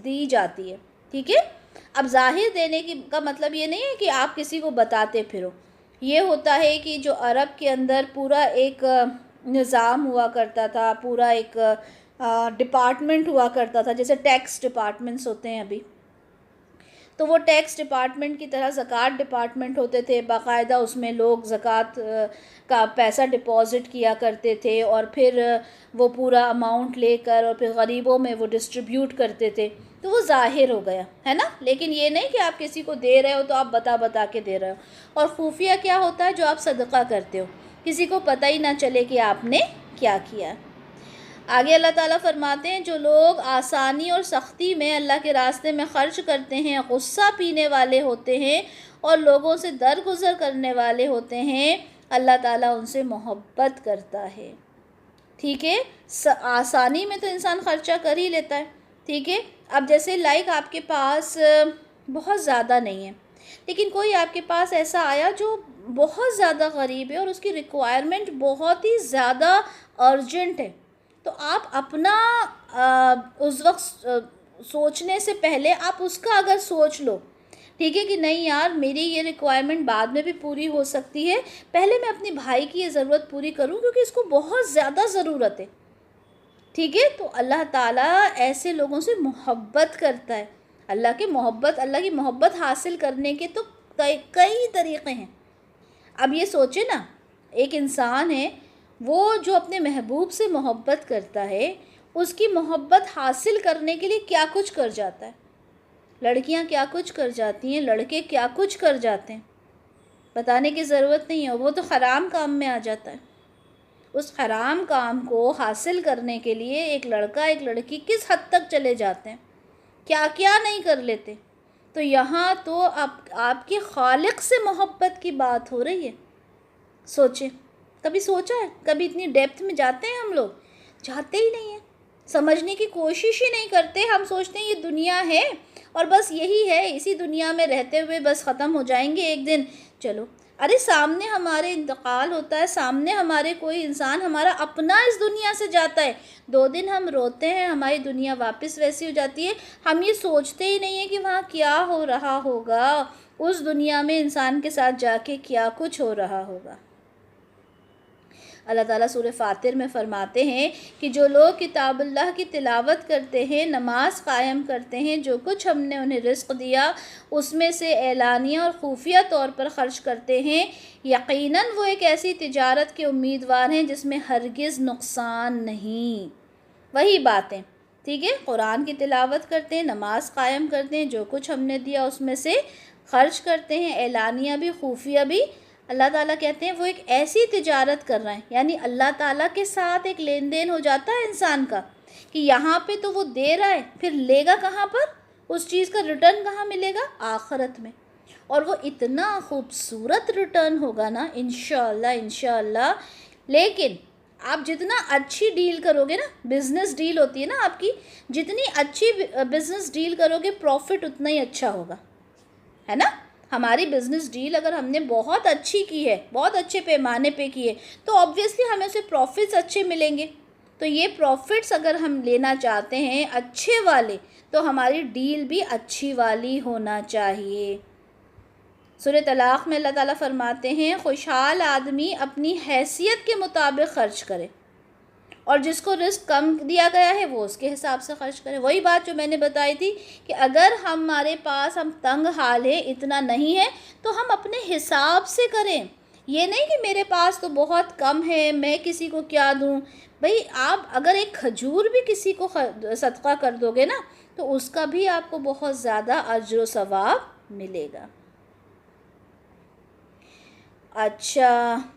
دی جاتی ہے، ٹھیک ہے۔ اب ظاہر دینے کا مطلب یہ نہیں ہے کہ آپ کسی کو بتاتے پھرو، یہ ہوتا ہے کہ جو عرب کے اندر پورا ایک نظام ہوا کرتا تھا، پورا ایک ڈپارٹمنٹ ہوا کرتا تھا، جیسے ٹیکس ڈپارٹمنٹس ہوتے ہیں ابھی، تو وہ ٹیکس ڈپارٹمنٹ کی طرح زکوٰۃ ڈپارٹمنٹ ہوتے تھے، باقاعدہ اس میں لوگ زکوٰۃ کا پیسہ ڈپازٹ کیا کرتے تھے اور پھر وہ پورا اماؤنٹ لے کر اور پھر غریبوں میں وہ ڈسٹریبیوٹ کرتے تھے، تو وہ ظاہر ہو گیا ہے نا۔ لیکن یہ نہیں کہ آپ کسی کو دے رہے ہو تو آپ بتا کے دے رہے ہو۔ اور خفیہ کیا ہوتا ہے؟ جو آپ صدقہ کرتے ہو، کسی کو پتہ ہی نہ چلے کہ آپ نے کیا کیا۔ آگے اللہ تعالیٰ فرماتے ہیں، جو لوگ آسانی اور سختی میں اللہ کے راستے میں خرچ کرتے ہیں، غصہ پینے والے ہوتے ہیں اور لوگوں سے درگزر کرنے والے ہوتے ہیں، اللہ تعالیٰ ان سے محبت کرتا ہے۔ ٹھیک ہے، آسانی میں تو انسان خرچہ کر ہی لیتا ہے، ٹھیک ہے۔ اب جیسے آپ کے پاس بہت زیادہ نہیں ہے، لیکن کوئی آپ کے پاس ایسا آیا جو بہت زیادہ غریب ہے اور اس کی ریکوائرمنٹ بہت ہی زیادہ ارجنٹ ہے، تو آپ اپنا اس وقت سوچنے سے پہلے آپ اس کا اگر سوچ لو، ٹھیک ہے، کہ نہیں یار میری یہ ریکوائرمنٹ بعد میں بھی پوری ہو سکتی ہے، پہلے میں اپنے بھائی کی یہ ضرورت پوری کروں کیونکہ اس کو بہت زیادہ ضرورت ہے، ٹھیک ہے۔ تو اللہ تعالیٰ ایسے لوگوں سے محبت کرتا ہے۔ اللہ کی محبت حاصل کرنے کے تو کئی طریقے ہیں۔ اب یہ سوچے نا، ایک انسان ہے وہ جو اپنے محبوب سے محبت کرتا ہے، اس کی محبت حاصل کرنے کے لیے کیا کچھ کر جاتا ہے، لڑکیاں کیا کچھ کر جاتی ہیں، لڑکے کیا کچھ کر جاتے ہیں، بتانے کی ضرورت نہیں ہے، وہ تو حرام کام میں آ جاتا ہے۔ اس حرام کام کو حاصل کرنے کے لیے ایک لڑکا ایک لڑکی کس حد تک چلے جاتے ہیں، کیا کیا نہیں کر لیتے۔ تو یہاں تو آپ کے خالق سے محبت کی بات ہو رہی ہے۔ سوچیں، کبھی سوچا ہے؟ کبھی اتنی ڈیپتھ میں جاتے ہیں ہم لوگ؟ جاتے ہی نہیں ہیں، سمجھنے کی کوشش ہی نہیں کرتے۔ ہم سوچتے ہیں یہ دنیا ہے اور بس یہی ہے، اسی دنیا میں رہتے ہوئے بس ختم ہو جائیں گے ایک دن، چلو۔ ارے سامنے ہمارے انتقال ہوتا ہے، سامنے ہمارے کوئی انسان ہمارا اپنا اس دنیا سے جاتا ہے، 2 دن ہم روتے ہیں، ہماری دنیا واپس ویسی ہو جاتی ہے، ہم یہ سوچتے ہی نہیں ہیں کہ وہاں کیا ہو رہا ہوگا، اس دنیا میں انسان کے ساتھ جا کے کیا کچھ ہو رہا ہوگا۔ اللہ تعالیٰ سورہ فاطر میں فرماتے ہیں کہ جو لوگ کتاب اللہ کی تلاوت کرتے ہیں، نماز قائم کرتے ہیں، جو کچھ ہم نے انہیں رزق دیا اس میں سے اعلانیہ اور خفیہ طور پر خرچ کرتے ہیں، یقیناً وہ ایک ایسی تجارت کے امیدوار ہیں جس میں ہرگز نقصان نہیں۔ وہی باتیں، ٹھیک ہے، قرآن کی تلاوت کرتے ہیں، نماز قائم کرتے ہیں، جو کچھ ہم نے دیا اس میں سے خرچ کرتے ہیں، اعلانیہ بھی خفیہ بھی، اللہ تعالیٰ کہتے ہیں وہ ایک ایسی تجارت کر رہے ہیں، یعنی اللہ تعالیٰ کے ساتھ ایک لین دین ہو جاتا ہے انسان کا کہ یہاں پہ تو وہ دے رہا ہے، پھر لے گا کہاں پر، اس چیز کا ریٹرن کہاں ملے گا، آخرت میں، اور وہ اتنا خوبصورت ریٹرن ہوگا نا انشاءاللہ۔ لیکن آپ جتنا اچھی ڈیل کرو گے نا، بزنس ڈیل ہوتی ہے نا آپ کی، جتنی اچھی بزنس ڈیل کرو گے پروفٹ اتنا ہی اچھا ہوگا، ہے نا۔ ہماری بزنس ڈیل اگر ہم نے بہت اچھی کی ہے، بہت اچھے پیمانے پہ کی ہے، تو آبویسلی ہمیں اسے پروفٹس اچھے ملیں گے۔ تو یہ پروفٹس اگر ہم لینا چاہتے ہیں اچھے والے، تو ہماری ڈیل بھی اچھی والی ہونا چاہیے۔ سورہ طلاق میں اللہ تعالیٰ فرماتے ہیں خوشحال آدمی اپنی حیثیت کے مطابق خرچ کرے، اور جس کو رزق کم دیا گیا ہے وہ اس کے حساب سے خرچ کرے۔ وہی بات جو میں نے بتائی تھی کہ اگر ہمارے پاس ہم تنگ حال ہے، اتنا نہیں ہے، تو ہم اپنے حساب سے کریں، یہ نہیں کہ میرے پاس تو بہت کم ہے میں کسی کو کیا دوں۔ بھئی آپ اگر ایک کھجور بھی کسی کو صدقہ کر دو گے نا تو اس کا بھی آپ کو بہت زیادہ اجر و ثواب ملے گا۔ اچھا،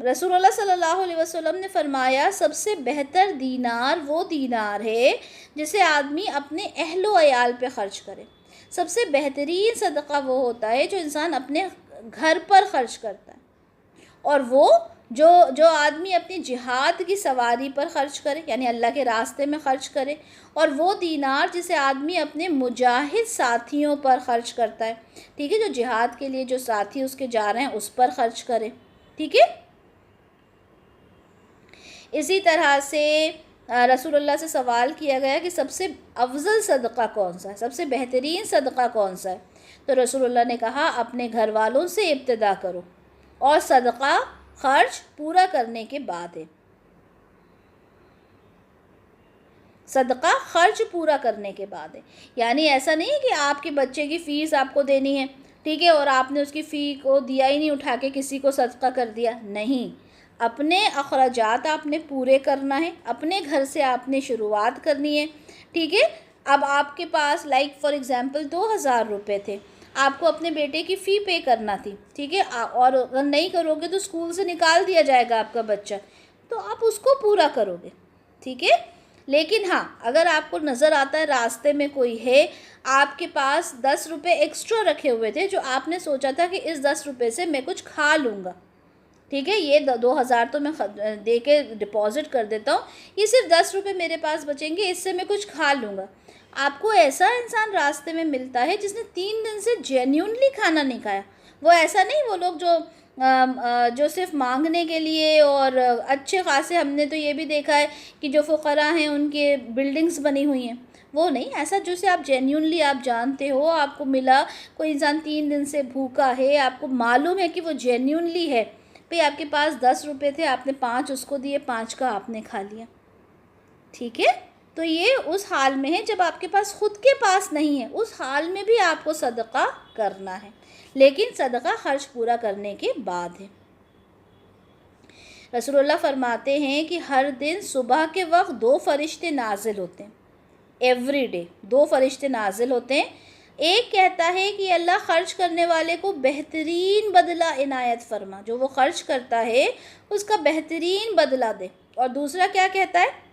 رسول اللہ صلی اللہ علیہ وسلم نے فرمایا سب سے بہتر دینار وہ دینار ہے جسے آدمی اپنے اہل و عیال پہ خرچ کرے۔ سب سے بہترین صدقہ وہ ہوتا ہے جو انسان اپنے گھر پر خرچ کرتا ہے، اور وہ جو آدمی اپنی جہاد کی سواری پر خرچ کرے، یعنی اللہ کے راستے میں خرچ کرے، اور وہ دینار جسے آدمی اپنے مجاہد ساتھیوں پر خرچ کرتا ہے، ٹھیک ہے، جو جہاد کے لیے جو ساتھی اس کے جا رہے ہیں اس پر خرچ کرے، ٹھیک ہے۔ اسی طرح سے رسول اللہ سے سوال کیا گیا کہ سب سے افضل صدقہ کون سا ہے، سب سے بہترین صدقہ کون سا ہے، تو رسول اللہ نے کہا اپنے گھر والوں سے ابتدا کرو، اور صدقہ خرچ پورا کرنے کے بعد ہے، صدقہ خرچ پورا کرنے کے بعد ہے۔ یعنی ایسا نہیں کہ آپ کے بچے کی فیس آپ کو دینی ہے، ٹھیک ہے، اور آپ نے اس کی فی کو دیا ہی نہیں، اٹھا کے کسی کو صدقہ کر دیا، نہیں، اپنے اخراجات آپ نے پورے کرنا ہے، اپنے گھر سے آپ نے شروعات کرنی ہے، ٹھیک ہے۔ اب آپ کے پاس لائک فار ایگزامپل 2000 روپے تھے، آپ کو اپنے بیٹے کی فی پے کرنا تھی، ٹھیک ہے، اور اگر نہیں کرو گے تو اسکول سے نکال دیا جائے گا آپ کا بچہ، تو آپ اس کو پورا کرو گے، ٹھیک ہے۔ لیکن ہاں، اگر آپ کو نظر آتا ہے راستے میں کوئی ہے، آپ کے پاس 10 روپے ایکسٹرا رکھے ہوئے تھے جو آپ نے سوچا تھا کہ اس 10 روپے سے میں کچھ کھا لوں گا، ٹھیک ہے، یہ 2000 تو میں دے کے ڈپازٹ کر دیتا ہوں، یہ صرف 10 روپے میرے پاس بچیں گے، اس سے میں کچھ کھا لوں گا۔ آپ کو ایسا انسان راستے میں ملتا ہے جس نے 3 دن سے جینیونلی کھانا نہیں کھایا، وہ ایسا نہیں، وہ لوگ جو صرف مانگنے کے لیے، اور اچھے خاصے، ہم نے تو یہ بھی دیکھا ہے کہ جو فقراء ہیں ان کے بلڈنگز بنی ہوئی ہیں، وہ نہیں، ایسا جسے آپ جینیونلی آپ جانتے ہو، آپ کو ملا، کوئی انسان 3 دن سے بھوکا ہے، آپ کو معلوم ہے کہ وہ جینیونلی ہے، بھئی آپ کے پاس 10 روپے تھے، آپ نے 5 اس کو دیے، 5 کا آپ نے کھا لیا، ٹھیک ہے۔ تو یہ اس حال میں ہے جب آپ کے پاس خود کے پاس نہیں ہے، اس حال میں بھی آپ کو صدقہ کرنا ہے، لیکن صدقہ خرچ پورا کرنے کے بعد ہے۔ رسول اللہ فرماتے ہیں کہ ہر دن صبح کے وقت 2 فرشتے نازل ہوتے ہیں، ایوری ڈے 2 فرشتے نازل ہوتے ہیں، ایک کہتا ہے کہ اللہ خرچ کرنے والے کو بہترین بدلہ عنایت فرما، جو وہ خرچ کرتا ہے اس کا بہترین بدلہ دے، اور دوسرا کیا کہتا ہے،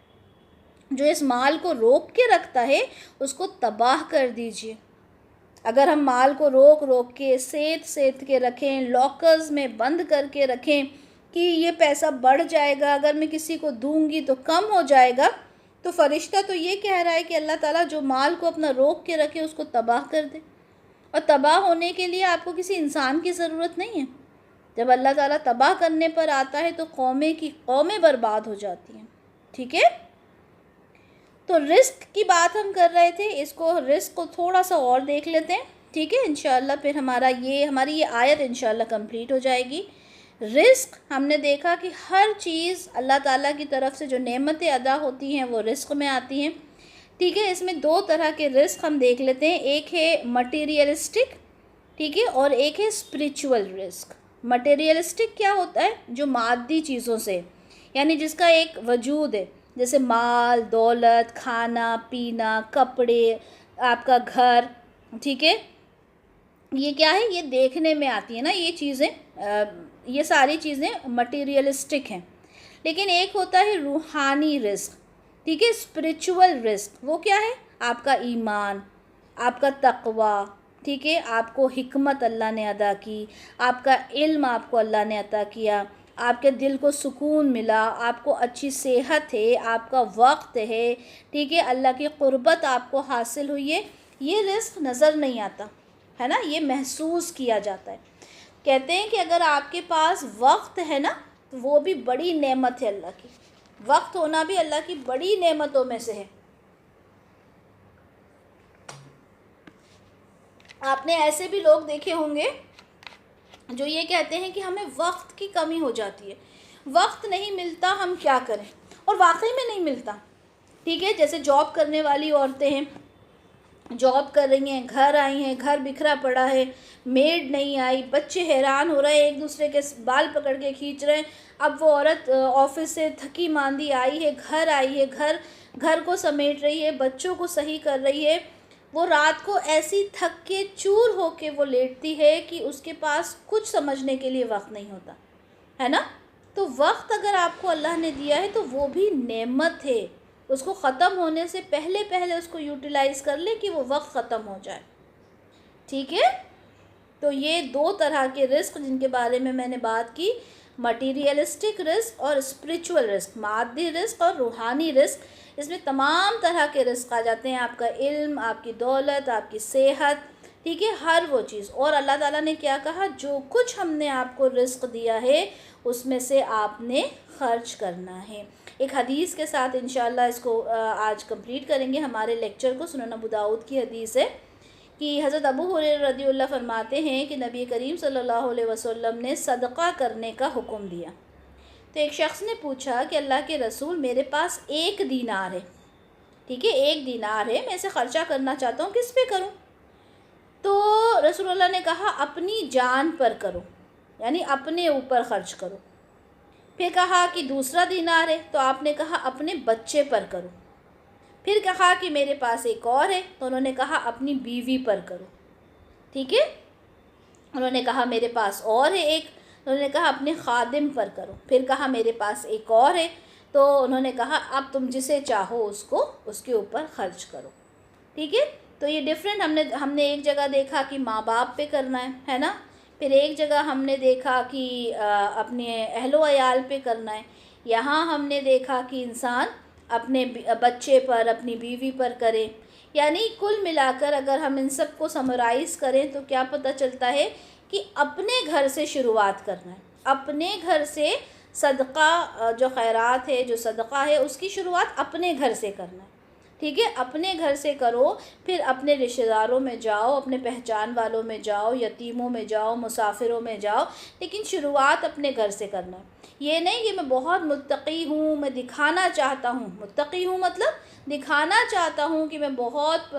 جو اس مال کو روک کے رکھتا ہے اس کو تباہ کر دیجئے۔ اگر ہم مال کو روک کے سیت کے رکھیں، لاکرز میں بند کر کے رکھیں کہ یہ پیسہ بڑھ جائے گا، اگر میں کسی کو دوں گی تو کم ہو جائے گا، تو فرشتہ تو یہ کہہ رہا ہے کہ اللہ تعالیٰ جو مال کو اپنا روک کے رکھے اس کو تباہ کر دے، اور تباہ ہونے کے لیے آپ کو کسی انسان کی ضرورت نہیں ہے، جب اللہ تعالیٰ تباہ کرنے پر آتا ہے تو قومیں برباد ہو جاتی ہیں، ٹھیک ہے۔ تو رزق کی بات ہم کر رہے تھے، اس کو رزق کو تھوڑا سا اور دیکھ لیتے ہیں، ٹھیک ہے، انشاءاللہ پھر ہماری یہ آیت انشاءاللہ کمپلیٹ ہو جائے گی۔ رزق ہم نے دیکھا کہ ہر چیز اللہ تعالیٰ کی طرف سے جو نعمتیں ادا ہوتی ہیں وہ رزق میں آتی ہیں، ٹھیک ہے۔ اس میں دو طرح کے رزق ہم دیکھ لیتے ہیں، ایک ہے مٹیریلسٹک، ٹھیک ہے، اور ایک ہے اسپریچول رزق۔ مٹیریلسٹک کیا ہوتا ہے؟ جو مادی چیزوں سے، یعنی جس کا ایک وجود ہے، جیسے مال، دولت، کھانا پینا، کپڑے، آپ کا گھر، ٹھیک ہے، یہ کیا ہے؟ یہ دیکھنے میں آتی ہے نا یہ چیزیں، یہ ساری چیزیں مٹیریلسٹک ہیں۔ لیکن ایک ہوتا ہے روحانی رزق، ٹھیک ہے، اسپریچول رزق۔ وہ کیا ہے؟ آپ کا ایمان، آپ کا تقوی، ٹھیک ہے، آپ کو حکمت اللہ نے عطا کی، آپ کا علم آپ کو اللہ نے عطا کیا، آپ کے دل کو سکون ملا، آپ کو اچھی صحت ہے، آپ کا وقت ہے، ٹھیک ہے، اللہ کی قربت آپ کو حاصل ہوئی ہے۔ یہ رزق نظر نہیں آتا ہے نا، یہ محسوس کیا جاتا ہے۔ کہتے ہیں کہ اگر آپ کے پاس وقت ہے نا تو وہ بھی بڑی نعمت ہے اللہ کی، وقت ہونا بھی اللہ کی بڑی نعمتوں میں سے ہے۔ آپ نے ایسے بھی لوگ دیکھے ہوں گے جو یہ کہتے ہیں کہ ہمیں وقت کی کمی ہو جاتی ہے، وقت نہیں ملتا، ہم کیا کریں؟ اور واقعی میں نہیں ملتا، ٹھیک ہے۔ جیسے جاب کرنے والی عورتیں ہیں، جاب کر رہی ہیں، گھر آئی ہیں، گھر بکھرا پڑا ہے، میڈ نہیں آئی، بچے حیران ہو رہے ہیں، ایک دوسرے کے بال پکڑ کے کھینچ رہے ہیں۔ اب وہ عورت آفس سے تھکی ماندی آئی ہے، گھر آئی ہے، گھر کو سمیٹ رہی ہے، بچوں کو صحیح کر رہی ہے، وہ رات کو ایسی تھک کے چور ہو کے وہ لیٹتی ہے کہ اس کے پاس کچھ سمجھنے کے لیے وقت نہیں ہوتا ہے نا۔ تو وقت اگر آپ کو اللہ نے دیا ہے تو وہ بھی نعمت ہے، اس کو ختم ہونے سے پہلے اس کو یوٹیلائز کر لے کہ وہ وقت ختم ہو جائے، ٹھیک ہے۔ تو یہ دو طرح کے رزق جن کے بارے میں نے بات کی، مٹیریلسٹک رزق اور اسپریچول رزق، مادی رزق اور روحانی رزق۔ اس میں تمام طرح کے رزق آ جاتے ہیں، آپ کا علم، آپ کی دولت، آپ کی صحت، ٹھیک ہے، ہر وہ چیز۔ اور اللہ تعالیٰ نے کیا کہا؟ جو کچھ ہم نے آپ کو رزق دیا ہے اس میں سے آپ نے خرچ کرنا ہے۔ ایک حدیث کے ساتھ انشاءاللہ اس کو آج کمپلیٹ کریں گے ہمارے لیکچر کو۔ سنن ابو داؤد کی حدیث ہے کہ حضرت ابو ہریرہ رضی اللہ فرماتے ہیں کہ نبی کریم صلی اللہ علیہ وسلم نے صدقہ کرنے کا حکم دیا۔ تو ایک شخص نے پوچھا کہ اللہ کے رسول، میرے پاس 1 دینار ہے، ٹھیک ہے، 1 دینار ہے، میں اسے خرچہ کرنا چاہتا ہوں، کس پہ کروں؟ تو رسول اللہ نے کہا اپنی جان پر کرو، یعنی اپنے اوپر خرچ کرو۔ پھر کہا کہ 2 دینار ہے، تو آپ نے کہا اپنے بچے پر کرو۔ پھر کہا کہ میرے پاس ایک اور ہے، تو انہوں نے کہا اپنی بیوی پر کرو، ٹھیک ہے۔ انہوں نے کہا میرے پاس اور ہے ایک، انہوں نے کہا اپنے خادم پر کرو۔ پھر کہا میرے پاس ایک اور ہے، تو انہوں نے کہا اب تم جسے چاہو اس کے اوپر خرچ کرو، ٹھیک ہے۔ تو یہ ڈیفرنٹ ہم نے ایک جگہ دیکھا کہ ماں باپ پہ کرنا ہے نا، پھر ایک جگہ ہم نے دیکھا کہ اپنے اہل و عیال پہ کرنا ہے، یہاں ہم نے دیکھا کہ انسان اپنے بچے پر، اپنی بیوی پر کرے۔ یعنی کل ملا کر اگر ہم ان سب کو سمرائز کریں تو کیا پتہ چلتا ہے کہ اپنے گھر سے شروعات کرنا ہے، اپنے گھر سے صدقہ، جو خیرات ہے، جو صدقہ ہے، اس کی شروعات اپنے گھر سے کرنا ہے، ٹھیک ہے۔ اپنے گھر سے کرو، پھر اپنے رشتہ داروں میں جاؤ، اپنے پہچان والوں میں جاؤ، یتیموں میں جاؤ، مسافروں میں جاؤ، لیکن شروعات اپنے گھر سے کرنا ہے۔ یہ نہیں کہ میں بہت متقی ہوں، میں دکھانا چاہتا ہوں، متقی ہوں مطلب دکھانا چاہتا ہوں کہ میں بہت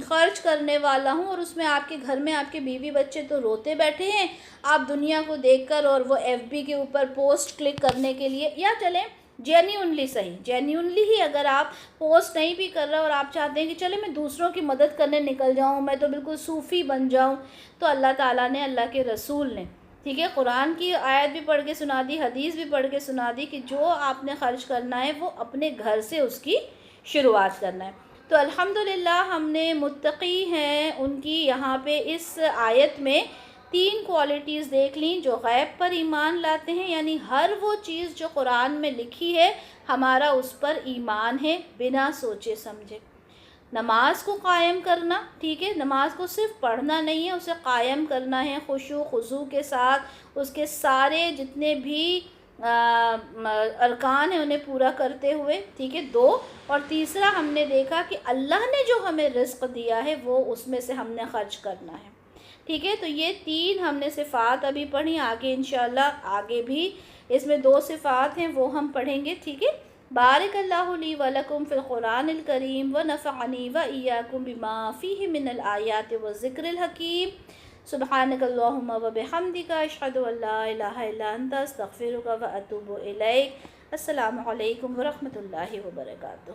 خرچ کرنے والا ہوں، اور اس میں آپ کے گھر میں آپ کے بیوی بچے تو روتے بیٹھے ہیں، آپ دنیا کو دیکھ کر اور وہ FB کے اوپر پوسٹ کلک کرنے کے لیے، یا چلیں جینیونلی صحیح، جینیونلی ہی اگر آپ پوسٹ نہیں بھی کر رہے اور آپ چاہتے ہیں کہ چلے میں دوسروں کی مدد کرنے نکل جاؤں، میں تو بالکل صوفی بن جاؤں، تو اللہ تعالیٰ نے، اللہ کے رسول نے، ٹھیک ہے، قرآن کی آیت بھی پڑھ کے سنا دی، حدیث بھی پڑھ کے سنا دی کہ جو آپ نے خرچ کرنا ہے وہ اپنے گھر سے اس کی شروعات کرنا ہے۔ تو الحمدللہ ہم نے متقی ہیں ان کی یہاں پہ اس آیت میں 3 کوالٹیز دیکھ لیں، جو غیب پر ایمان لاتے ہیں، یعنی ہر وہ چیز جو قرآن میں لکھی ہے ہمارا اس پر ایمان ہے بنا سوچے سمجھے۔ نماز کو قائم کرنا، ٹھیک ہے، نماز کو صرف پڑھنا نہیں ہے، اسے قائم کرنا ہے خشوع خضوع کے ساتھ، اس کے سارے جتنے بھی ارکان ہیں انہیں پورا کرتے ہوئے، ٹھیک ہے، 2۔ اور تیسرا ہم نے دیکھا کہ اللہ نے جو ہمیں رزق دیا ہے وہ اس میں سے ہم نے خرچ کرنا ہے، ٹھیک ہے، تو یہ 3 ہم نے صفات ابھی پڑھی، آگے انشاءاللہ آگے بھی اس میں 2 صفات ہیں وہ ہم پڑھیں گے، ٹھیک ہے۔ بارک اللہ لی ولکم فی القرآن الکریم ونفعنی وإیاکم بما فیہ من الآیات والذکر الحکیم۔ سبحانک اللہم وبحمدک، اشہد ان لا الہ الا انت، استغفرک واتوب الیک۔ السلام علیکم ورحمۃ اللہ وبرکاتہ۔